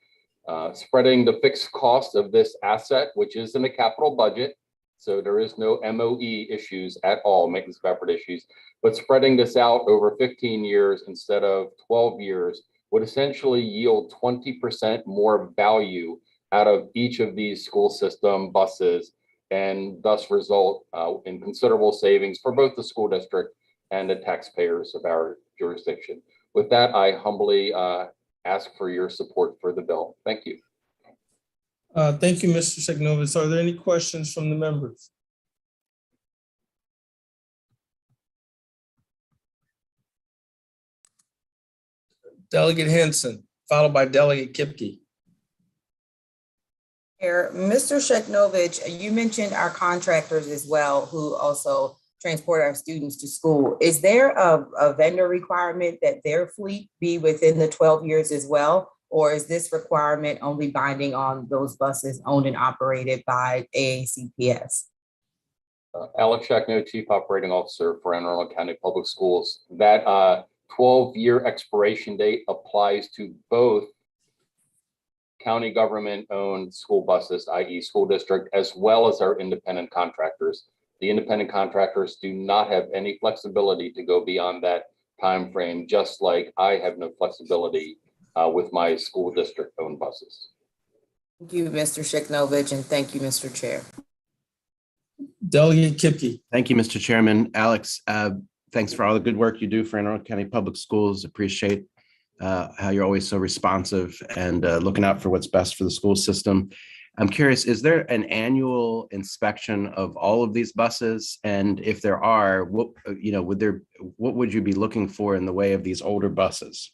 Speaker 14: Spreading the fixed cost of this asset, which is in the capital budget, so there is no MOE issues at all, maintenance of effort issues, but spreading this out over 15 years instead of 12 years would essentially yield 20% more value out of each of these school system buses, and thus result in considerable savings for both the school district and the taxpayers of our jurisdiction. With that, I humbly ask for your support for the bill. Thank you.
Speaker 1: Thank you, Mr. Sheknovich. Are there any questions from the members? Delegate Henson, followed by Delegate Kipke.
Speaker 15: Mr. Sheknovich, you mentioned our contractors as well, who also transport our students to school. Is there a vendor requirement that their fleet be within the 12 years as well? Or is this requirement only binding on those buses owned and operated by AACPS?
Speaker 14: Alex Shekno, Chief Operating Officer for Anne Arundel County Public Schools. That 12-year expiration date applies to both county government-owned school buses, i.e. school district, as well as our independent contractors. The independent contractors do not have any flexibility to go beyond that time frame, just like I have no flexibility with my school district-owned buses.
Speaker 15: Thank you, Mr. Sheknovich, and thank you, Mr. Chair.
Speaker 1: Delegate Kipke.
Speaker 12: Thank you, Mr. Chairman. Alex, thanks for all the good work you do for Anne Arundel County Public Schools. Appreciate how you're always so responsive and looking out for what's best for the school system. I'm curious, is there an annual inspection of all of these buses? And if there are, what would you be looking for in the way of these older buses?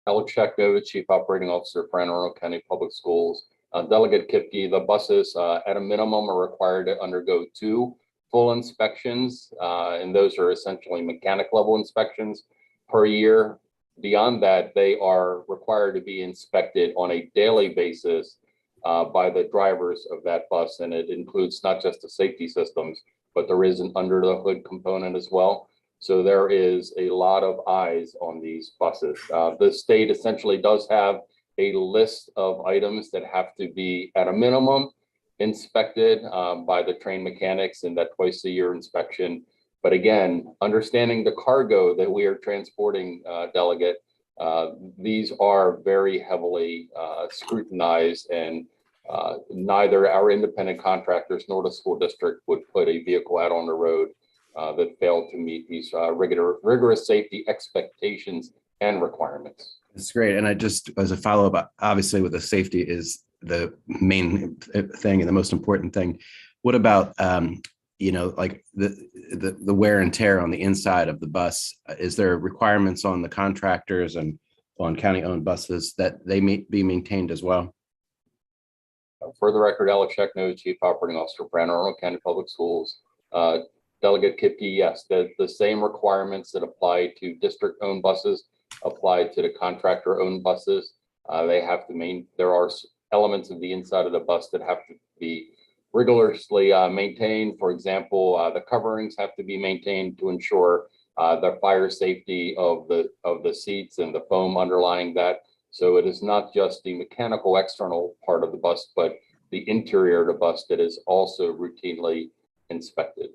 Speaker 14: Alex Shekno, Chief Operating Officer for Anne Arundel County Public Schools. Delegate Kipke, the buses at a minimum are required to undergo 2 full inspections, and those are essentially mechanic level inspections per year. Beyond that, they are required to be inspected on a daily basis by the drivers of that bus, and it includes not just the safety systems, but there is an under the hood component as well. So there is a lot of eyes on these buses. The state essentially does have a list of items that have to be at a minimum inspected by the trained mechanics in that twice a year inspection. But again, understanding the cargo that we are transporting, Delegate, these are very heavily scrutinized, and neither our independent contractors nor the school district would put a vehicle out on the road that failed to meet these rigorous safety expectations and requirements.
Speaker 12: That's great. And I just, as a follow-up, obviously with the safety is the main thing and the most important thing. What about, like the wear and tear on the inside of the bus? Is there requirements on the contractors and on county-owned buses that they may be maintained as well?
Speaker 14: For the record, Alex Shekno, Chief Operating Officer for Anne Arundel County Public Schools. Delegate Kipke, yes, the same requirements that apply to district-owned buses apply to the contractor-owned buses. There are elements of the inside of the bus that have to be rigorously maintained. For example, the coverings have to be maintained to ensure the fire safety of the seats and the foam underlying that. So it is not just the mechanical external part of the bus, but the interior of the bus that is also routinely inspected.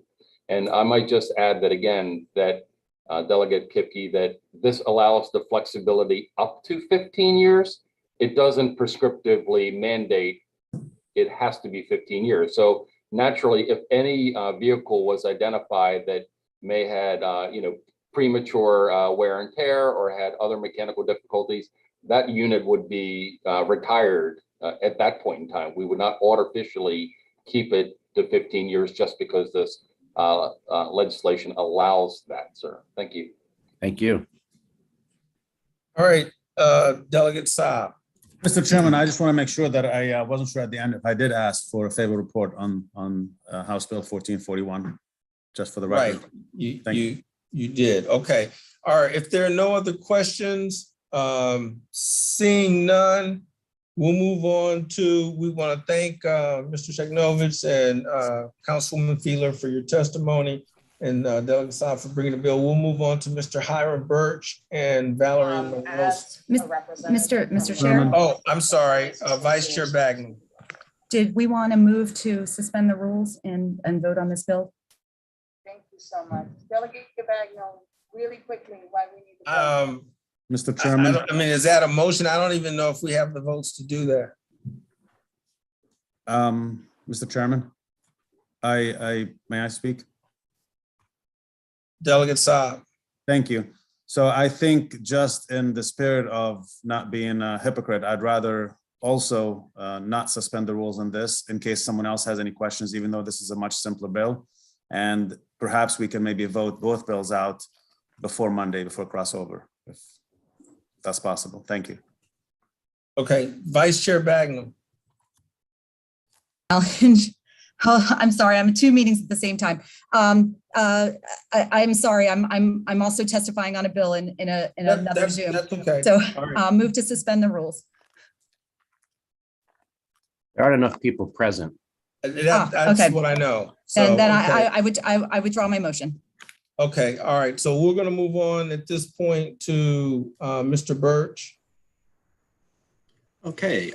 Speaker 14: And I might just add that again, that Delegate Kipke, that this allows the flexibility up to 15 years. It doesn't prescriptively mandate it has to be 15 years. So naturally, if any vehicle was identified that may had premature wear and tear or had other mechanical difficulties, that unit would be retired at that point in time. We would not artificially keep it to 15 years just because this legislation allows that, sir. Thank you.
Speaker 12: Thank you.
Speaker 1: All right, Delegate Saab.
Speaker 5: Mr. Chairman, I just want to make sure that I wasn't sure at the end if I did ask for a favorable report on House Bill 1441, just for the record.
Speaker 1: Right, you did. Okay. All right. If there are no other questions, seeing none, we'll move on to, we want to thank Mr. Sheknovich and Councilwoman Fiedler for your testimony and Delegate Saab for bringing the bill. We'll move on to Mr. Hiram Birch and Valerie Monroe.
Speaker 2: Mr. Chair,
Speaker 1: Oh, I'm sorry, Vice Chair Bagnall.
Speaker 2: did we want to move to suspend the rules and vote on this bill?
Speaker 6: Thank you so much. Delegate Bagnall, really quickly, why we need to vote.
Speaker 5: Mr. Chairman.
Speaker 1: I mean, is that a motion? I don't even know if we have the votes to do that.
Speaker 5: Mr. Chairman, may I speak?
Speaker 1: Delegate Saab.
Speaker 5: Thank you. So I think just in the spirit of not being a hypocrite, I'd rather also not suspend the rules on this in case someone else has any questions, even though this is a much simpler bill. And perhaps we can maybe vote both bills out before Monday, before crossover, if that's possible. Thank you.
Speaker 1: Okay, Vice Chair Bagnall.
Speaker 2: I'm sorry, I'm in two meetings at the same time. I'm sorry, I'm also testifying on a bill in another Zoom.
Speaker 1: That's okay.
Speaker 2: So
Speaker 1: Right.
Speaker 2: move to suspend the rules.
Speaker 12: There aren't enough people present.
Speaker 1: That's
Speaker 2: okay.
Speaker 1: what I know. So,
Speaker 2: And then
Speaker 1: okay.
Speaker 2: I withdraw my motion.
Speaker 1: Okay, all right. So we're gonna move on at this point to Mr. Birch.
Speaker 16: Okay,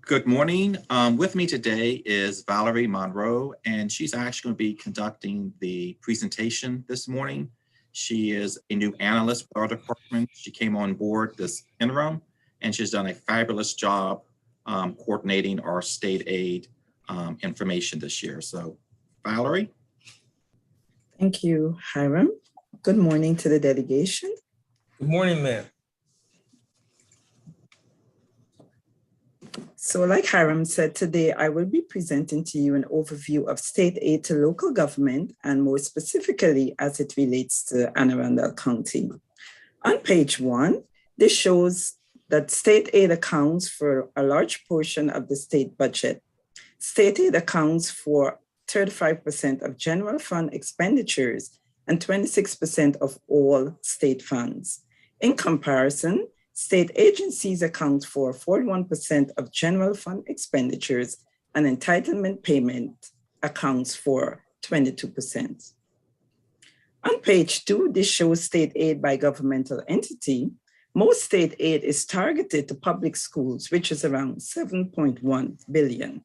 Speaker 16: good morning. With me today is Valerie Monroe, and she's actually going to be conducting the presentation this morning. She is a new analyst with our department. She came on board this interim, and she's done a fabulous job coordinating our state aid information this year. So, Valerie.
Speaker 17: Thank you, Hiram. Good morning to the delegation.
Speaker 1: Good morning, ma'am.
Speaker 17: So like Hiram said, today I will be presenting to you an overview of state aid to local government, and more specifically as it relates to Anne Arundel County. On page 1, this shows that state aid accounts for a large portion of the state budget. State aid accounts for 35% of general fund expenditures and 26% of all state funds. In comparison, state agencies account for 41% of general fund expenditures, and entitlement payment accounts for 22%. On page 2, this shows state aid by governmental entity. Most state aid is targeted to public schools, which is around 7.1 billion.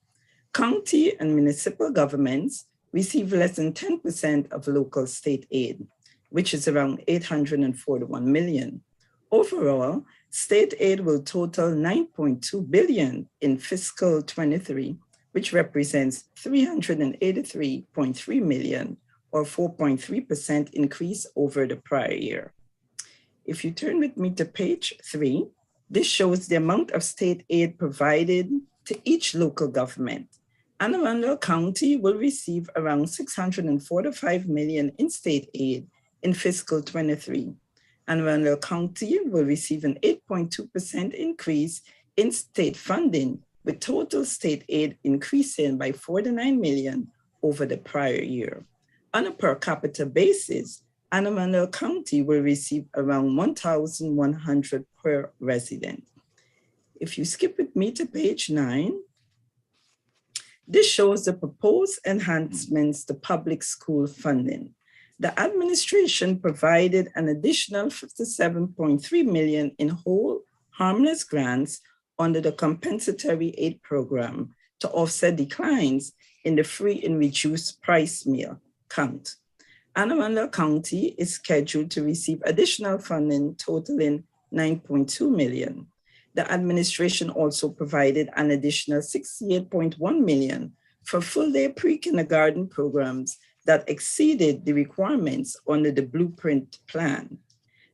Speaker 17: County and municipal governments receive less than 10% of local state aid, which is around 841 million. Overall, state aid will total 9.2 billion in fiscal 23, which represents 383.3 million, or 4.3% increase over the prior year. If you turn with me to page 3, this shows the amount of state aid provided to each local government. Anne Arundel County will receive around 645 million in state aid in fiscal 23. Anne Arundel County will receive an 8.2% increase in state funding, with total state aid increasing by 49 million over the prior year. On a per capita basis, Anne Arundel County will receive around 1,100 per resident. If you skip with me to page 9, this shows the proposed enhancements to public school funding. The administration provided an additional 57.3 million in whole harmless grants under the compensatory aid program to offset declines in the free and reduced price meal count. Anne Arundel County is scheduled to receive additional funding totaling 9.2 million. The administration also provided an additional 68.1 million for full-day pre-kindergarten programs that exceeded the requirements under the Blueprint Plan.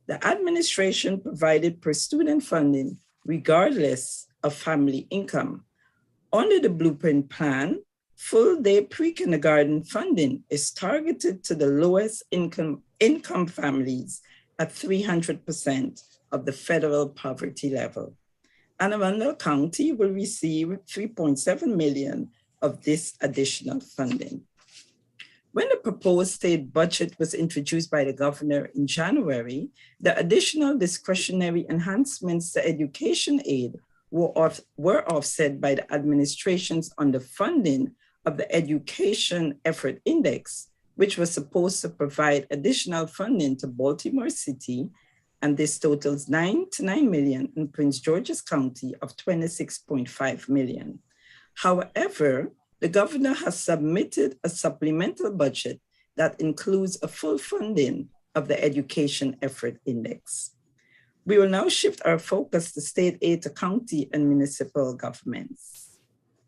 Speaker 17: The administration provided per-student funding regardless of family income. Under the Blueprint Plan, full-day pre-kindergarten funding is targeted to the lowest income families at 300% of the federal poverty level. Anne Arundel County will receive 3.7 million of this additional funding. When the proposed state budget was introduced by the governor in January, the additional discretionary enhancements to education aid were offset by the administration's underfunding of the Education Effort Index, which was supposed to provide additional funding to Baltimore City, and this totals 9 million in Prince George's County of 26.5 million. However, the governor has submitted a supplemental budget that includes a full funding of the Education Effort Index. We will now shift our focus to state aid to county and municipal governments.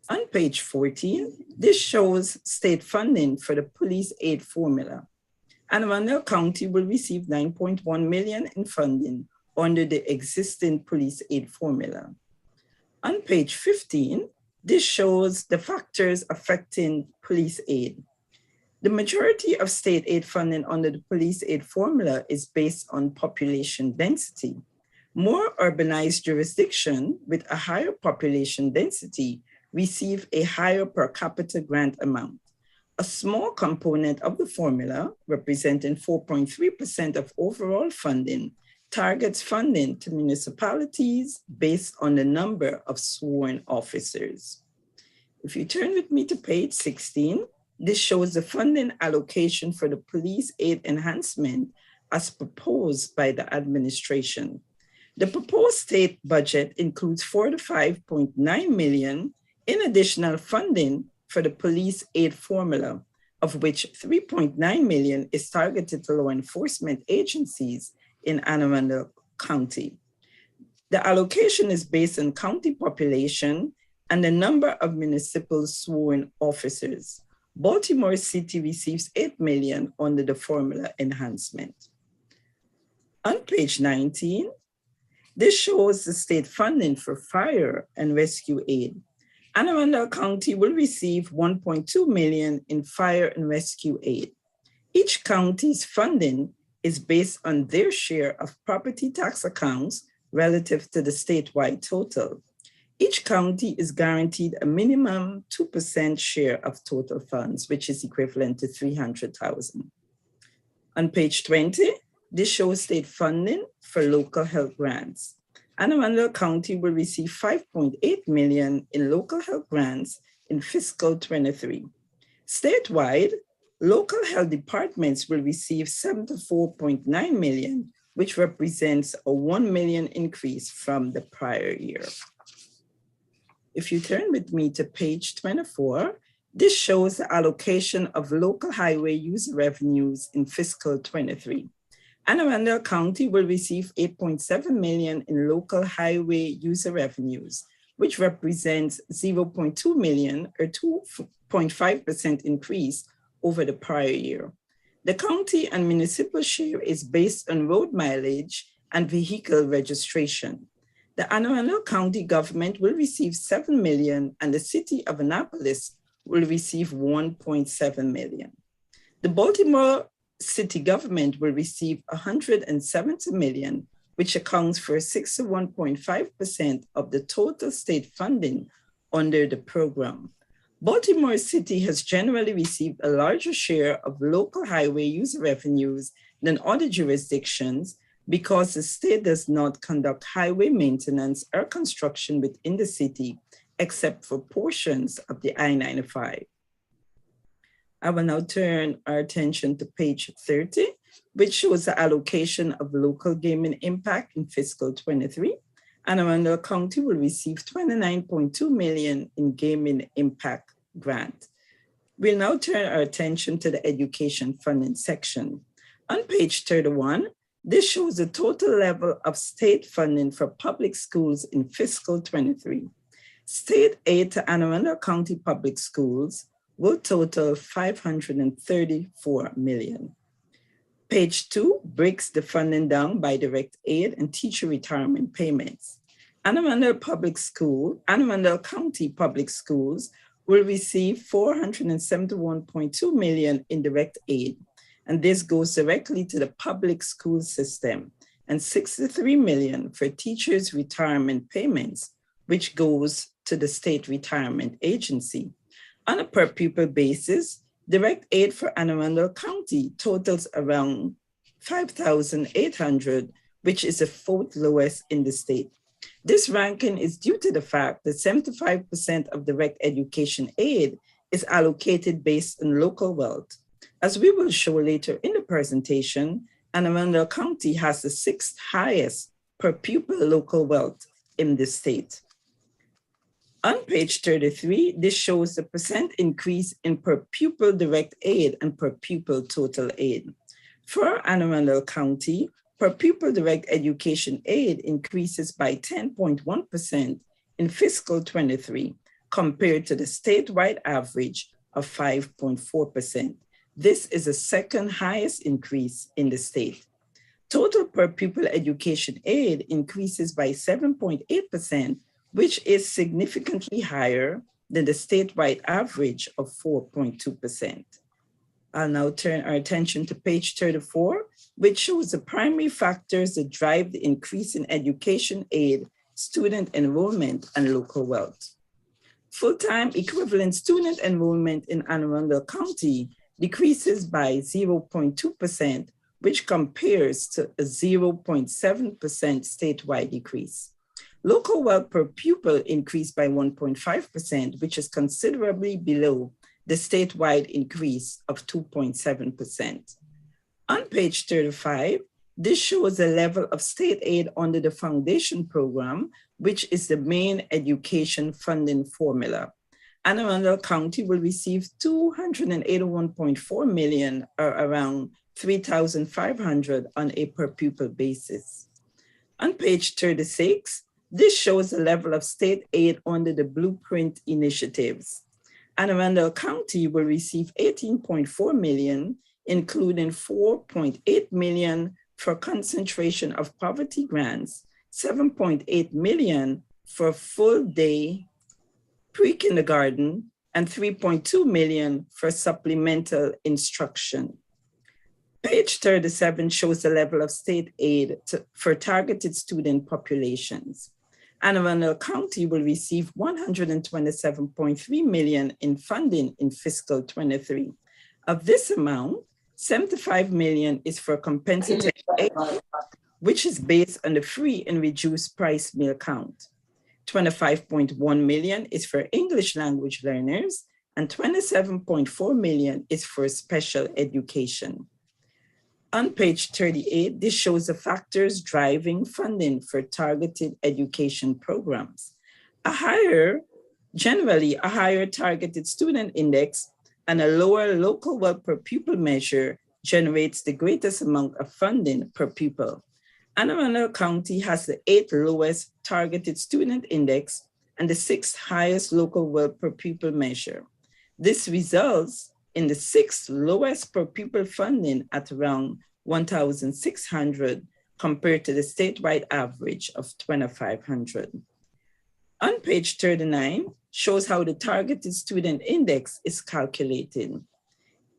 Speaker 17: On page 14, this shows state funding for the police aid formula. Anne Arundel County will receive 9.1 million in funding under the existing police aid formula. On page 15, this shows the factors affecting police aid. The majority of state aid funding under the police aid formula is based on population density. More urbanized jurisdictions with a higher population density receive a higher per capita grant amount. A small component of the formula, representing 4.3% of overall funding, targets funding to municipalities based on the number of sworn officers. If you turn with me to page 16, this shows the funding allocation for the police aid enhancement as proposed by the administration. The proposed state budget includes 45.9 million in additional funding for the police aid formula, of which 3.9 million is targeted to law enforcement agencies in Anne Arundel County. The allocation is based on county population and the number of municipal sworn officers. Baltimore City receives 8 million under the formula enhancement. On page 19, this shows the state funding for fire and rescue aid. Anne Arundel County will receive 1.2 million in fire and rescue aid. Each county's funding is based on their share of property tax accounts relative to the statewide total. Each county is guaranteed a minimum 2% share of total funds, which is equivalent to 300,000. On page 20, this shows state funding for local health grants. Anne Arundel County will receive 5.8 million in local health grants in fiscal 23. Statewide, local health departments will receive 74.9 million, which represents a 1 million increase from the prior year. If you turn with me to page 24, this shows the allocation of local highway user revenues in fiscal 23. Anne Arundel County will receive 8.7 million in local highway user revenues, which represents 0.2 million or 2.5% increase over the prior year. The county and municipal share is based on road mileage and vehicle registration. The Anne Arundel County government will receive 7 million and the city of Annapolis will receive 1.7 million. The Baltimore City government will receive 170 million, which accounts for 61.5% of the total state funding under the program. Baltimore City has generally received a larger share of local highway user revenues than other jurisdictions because the state does not conduct highway maintenance or construction within the city, except for portions of the I-95. I will now turn our attention to page 30, which shows the allocation of local gaming impact in fiscal 23. Anne Arundel County will receive 29.2 million in gaming impact grant. We'll now turn our attention to the education funding section. On page 31, this shows the total level of state funding for public schools in fiscal 23. State aid to Anne Arundel County Public Schools will total 534 million. Page 2 breaks the funding down by direct aid and teacher retirement payments. Anne Arundel County Public Schools will receive 471.2 million in direct aid, and this goes directly to the public school system, and 63 million for teachers' retirement payments, which goes to the state retirement agency. On a per pupil basis, direct aid for Anne Arundel County totals around $5,800, which is the fourth lowest in the state. This ranking is due to the fact that 75% of direct education aid is allocated based on local wealth. As we will show later in the presentation, Anne Arundel County has the sixth highest per pupil local wealth in the state. On page 33, this shows the percent increase in per pupil direct aid and per pupil total aid. For Anne Arundel County, per pupil direct education aid increases by 10.1% in fiscal 23 compared to the statewide average of 5.4%. This is the second highest increase in the state. Total per pupil education aid increases by 7.8%, which is significantly higher than the statewide average of 4.2%. I'll now turn our attention to page 34, which shows the primary factors that drive the increase in education aid, student enrollment, and local wealth. Full-time equivalent student enrollment in Anne Arundel County decreases by 0.2%, which compares to a 0.7% statewide decrease. Local wealth per pupil increased by 1.5%, which is considerably below the statewide increase of 2.7%. On page 35, this shows the level of state aid under the foundation program, which is the main education funding formula. Anne Arundel County will receive $281.4 million, or around $3,500 on a per pupil basis. On page 36, this shows the level of state aid under the blueprint initiatives. Anne Arundel County will receive $18.4 million, including $4.8 million for concentration of poverty grants, $7.8 million for full day pre-kindergarten, and $3.2 million for supplemental instruction. Page 37 shows the level of state aid for targeted student populations. Anne Arundel County will receive $127.3 million in funding in fiscal 23. Of this amount, $75 million is for compensatory aid, which is based on the free and reduced price meal count. $25.1 million is for English language learners, and $27.4 million is for special education. On page 38, this shows the factors driving funding for targeted education programs. Generally a higher targeted student index and a lower local wealth per pupil measure generates the greatest amount of funding per pupil. Anne Arundel County has the 8th lowest targeted student index and the 6th highest local wealth per pupil measure. This results in the 6th lowest per pupil funding at around $1,600 compared to the statewide average of $2,500. On page 39 shows how the targeted student index is calculated.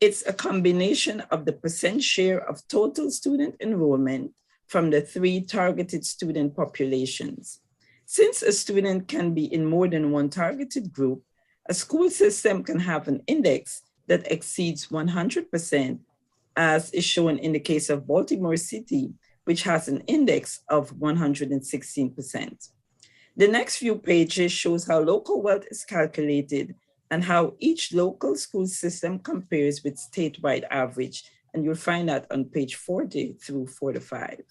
Speaker 17: It's a combination of the percent share of total student enrollment from the 3 targeted student populations. Since a student can be in more than one targeted group, a school system can have an index that exceeds 100%, as is shown in the case of Baltimore City, which has an index of 116%. The next few pages shows how local wealth is calculated and how each local school system compares with statewide average, and you'll find that on page 40 through 45.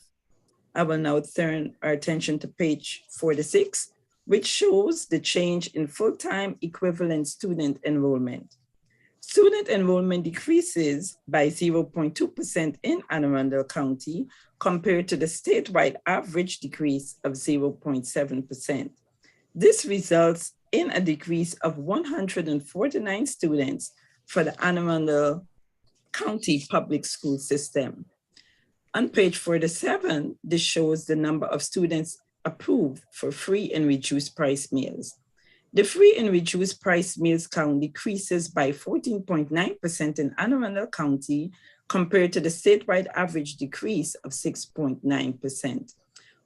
Speaker 17: I will now turn our attention to page 46, which shows the change in full-time equivalent student enrollment. Student enrollment decreases by 0.2% in Anne Arundel County compared to the statewide average decrease of 0.7%. This results in a decrease of 149 students for the Anne Arundel County public school system. On page 47, this shows the number of students approved for free and reduced price meals. The free and reduced price meals count decreases by 14.9% in Anne Arundel County compared to the statewide average decrease of 6.9%.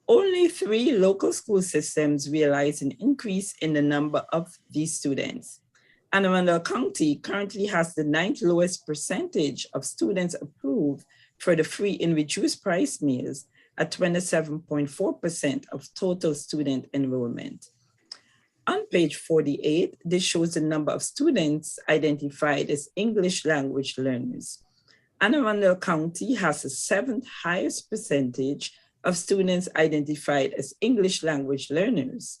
Speaker 17: Only 3 local school systems realize an increase in the number of these students. Arundel County currently has the 9th lowest percentage of students approved for the free and reduced price meals at 27.4% of total student enrollment. On page 48, this shows the number of students identified as English language learners. Arundel County has the 7th highest percentage of students identified as English language learners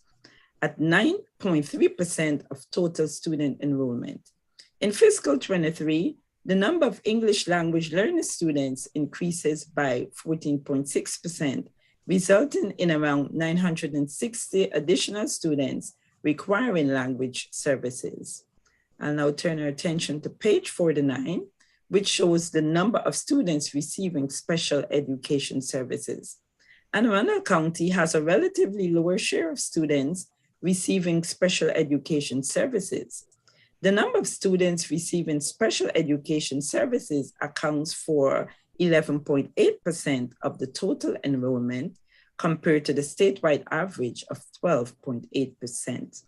Speaker 17: at 9.3% of total student enrollment. In fiscal 23, the number of English language learner students increases by 14.6%, resulting in around 960 additional students requiring language services. I'll now turn our attention to page 49, which shows the number of students receiving special education services. Arundel County has a relatively lower share of students receiving special education services. The number of students receiving special education services accounts for 11.8% of the total enrollment compared to the statewide average of 12.8%.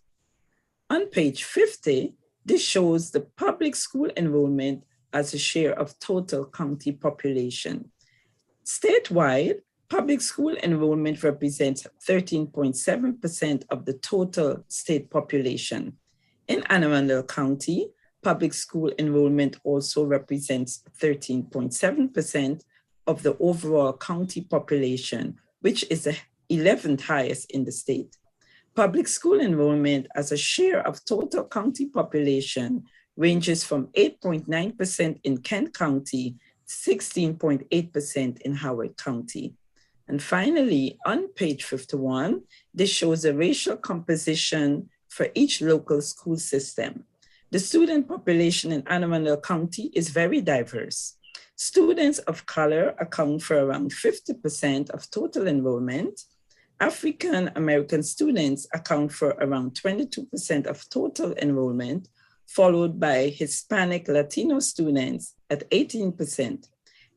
Speaker 17: On page 50, this shows the public school enrollment as a share of total county population. Statewide, public school enrollment represents 13.7% of the total state population. In Arundel County, public school enrollment also represents 13.7% of the overall county population, which is the 11th highest in the state. Public school enrollment as a share of total county population ranges from 8.9% in Kent County to 16.8% in Howard County. And finally, on page 51, this shows the racial composition for each local school system. The student population in Arundel County is very diverse. Students of color account for around 50% of total enrollment. African American students account for around 22% of total enrollment, followed by Hispanic Latino students at 18%.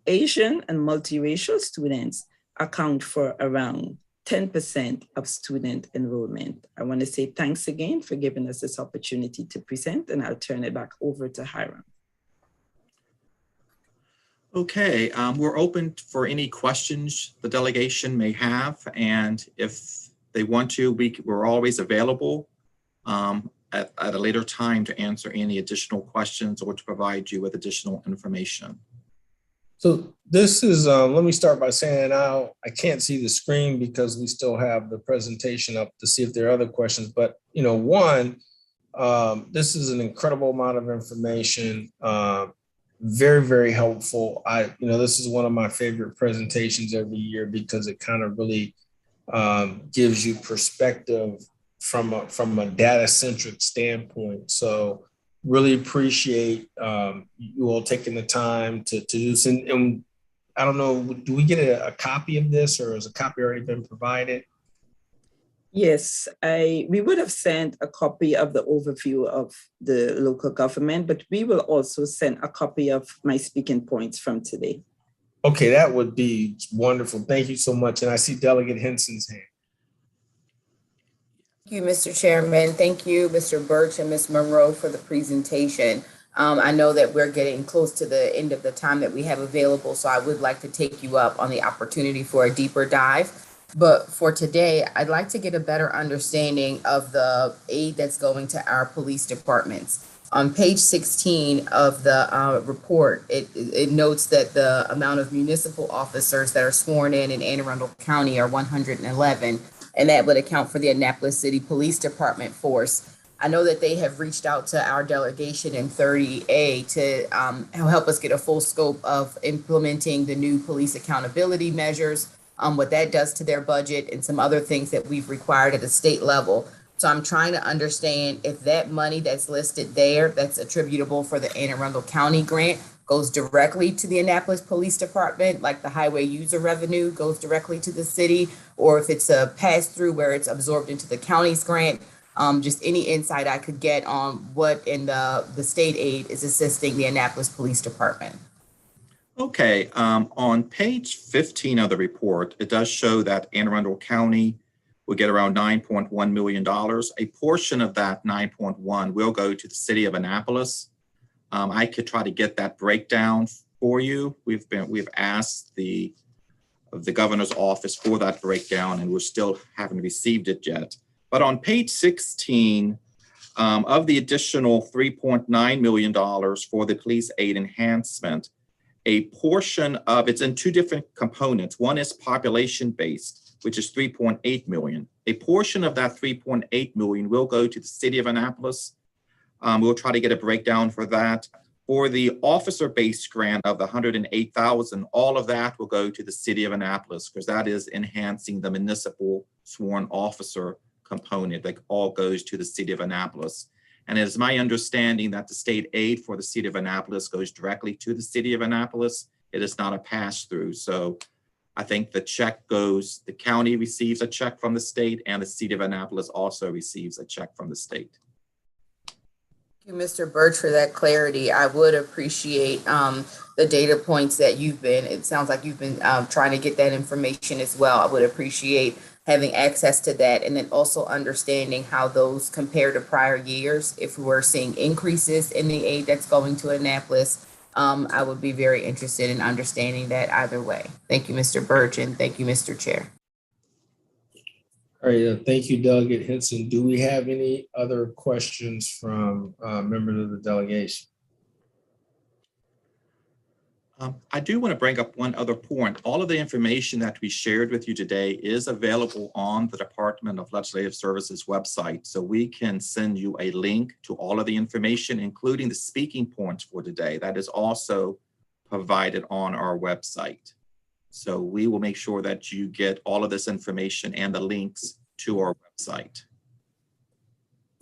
Speaker 17: Asian and multiracial students account for around 10% of student enrollment. I want to say thanks again for giving us this opportunity to present, and I'll turn it back over to Hiram.
Speaker 16: Okay, we're open for any questions the delegation may have, and if they want to, we're always available at a later time to answer any additional questions or to provide you with additional information.
Speaker 1: So this is, let me start by saying now I can't see the screen because we still have the presentation up to see if there are other questions. But, you know, one, this is an incredible amount of information, very, very helpful. This is one of my favorite presentations every year because it kind of really gives you perspective from a data-centric standpoint. So really appreciate you all taking the time to do this. And I don't know, do we get a copy of this, or has a copy already been provided?
Speaker 17: Yes, we would have sent a copy of the overview of the local government, but we will also send a copy of my speaking points from today.
Speaker 1: Okay, that would be wonderful. Thank you so much. And I see Delegate Henson's hand.
Speaker 15: Thank you, Mr. Chairman. Thank you, Mr. Birch and Ms. Monroe, for the presentation. I know that we're getting close to the end of the time that we have available, so I would like to take you up on the opportunity for a deeper dive. But for today, I'd like to get a better understanding of the aid that's going to our police departments. On page 16 of the report, it notes that the amount of municipal officers that are sworn in Anne Arundel County are 111, and that would account for the Annapolis City Police Department force. I know that they have reached out to our delegation in 30A to help us get a full scope of implementing the new police accountability measures, what that does to their budget, and some other things that we've required at a state level. So I'm trying to understand if that money that's listed there, that's attributable for the Anne Arundel County grant, goes directly to the Annapolis Police Department, like the highway user revenue goes directly to the city, or if it's a pass-through where it's absorbed into the county's grant. Just any insight I could get on what in the state aid is assisting the Annapolis Police Department.
Speaker 16: Okay, on page 15 of the report, it does show that Anne Arundel County will get around $9.1 million. A portion of that 9.1 will go to the city of Annapolis. I could try to get that breakdown for you. We've asked the governor's office for that breakdown, and we still haven't received it yet. But on page 16, of the additional $3.9 million for the police aid enhancement, a portion of it's in two different components. One is population-based, which is 3.8 million. A portion of that 3.8 million will go to the city of Annapolis. We'll try to get a breakdown for that. For the officer-based grant of the 108,000, all of that will go to the city of Annapolis because that is enhancing the municipal sworn officer component that all goes to the city of Annapolis. And it is my understanding that the state aid for the city of Annapolis goes directly to the city of Annapolis. It is not a pass-through. So I think the check goes, the county receives a check from the state and the city of Annapolis also receives a check from the state.
Speaker 15: Thank you, Mr. Birch, for that clarity. I would appreciate the data points that it sounds like you've been trying to get that information as well. I would appreciate having access to that and then also understanding how those compare to prior years. If we're seeing increases in the aid that's going to Annapolis, I would be very interested in understanding that either way. Thank you, Mr. Birch, and thank you, Mr. Chair.
Speaker 1: All right, thank you, Delegate Henson. Do we have any other questions from members of the delegation?
Speaker 16: I do want to bring up one other point. All of the information that we shared with you today is available on the Department of Legislative Services website. So we can send you a link to all of the information, including the speaking points for today. That is also provided on our website. So we will make sure that you get all of this information and the links to our website.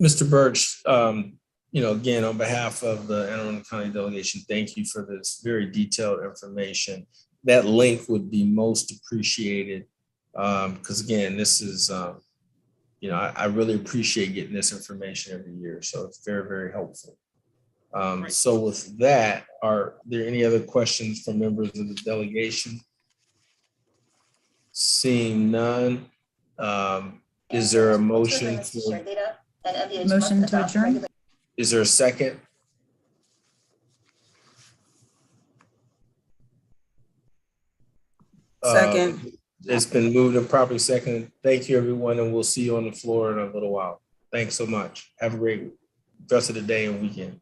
Speaker 1: Mr. Birch, again, on behalf of the Anne Arundel County delegation, thank you for this very detailed information. That link would be most appreciated because again, this is, I really appreciate getting this information every year. So it's very, very helpful. So with that, are there any other questions from members of the delegation? Seeing none, is there a motion
Speaker 2: Motion to adjourn?
Speaker 1: Is there a second?
Speaker 15: Second.
Speaker 1: It's been moved and properly seconded. Thank you, everyone, and we'll see you on the floor in a little while. Thanks so much. Have a great rest of the day and weekend.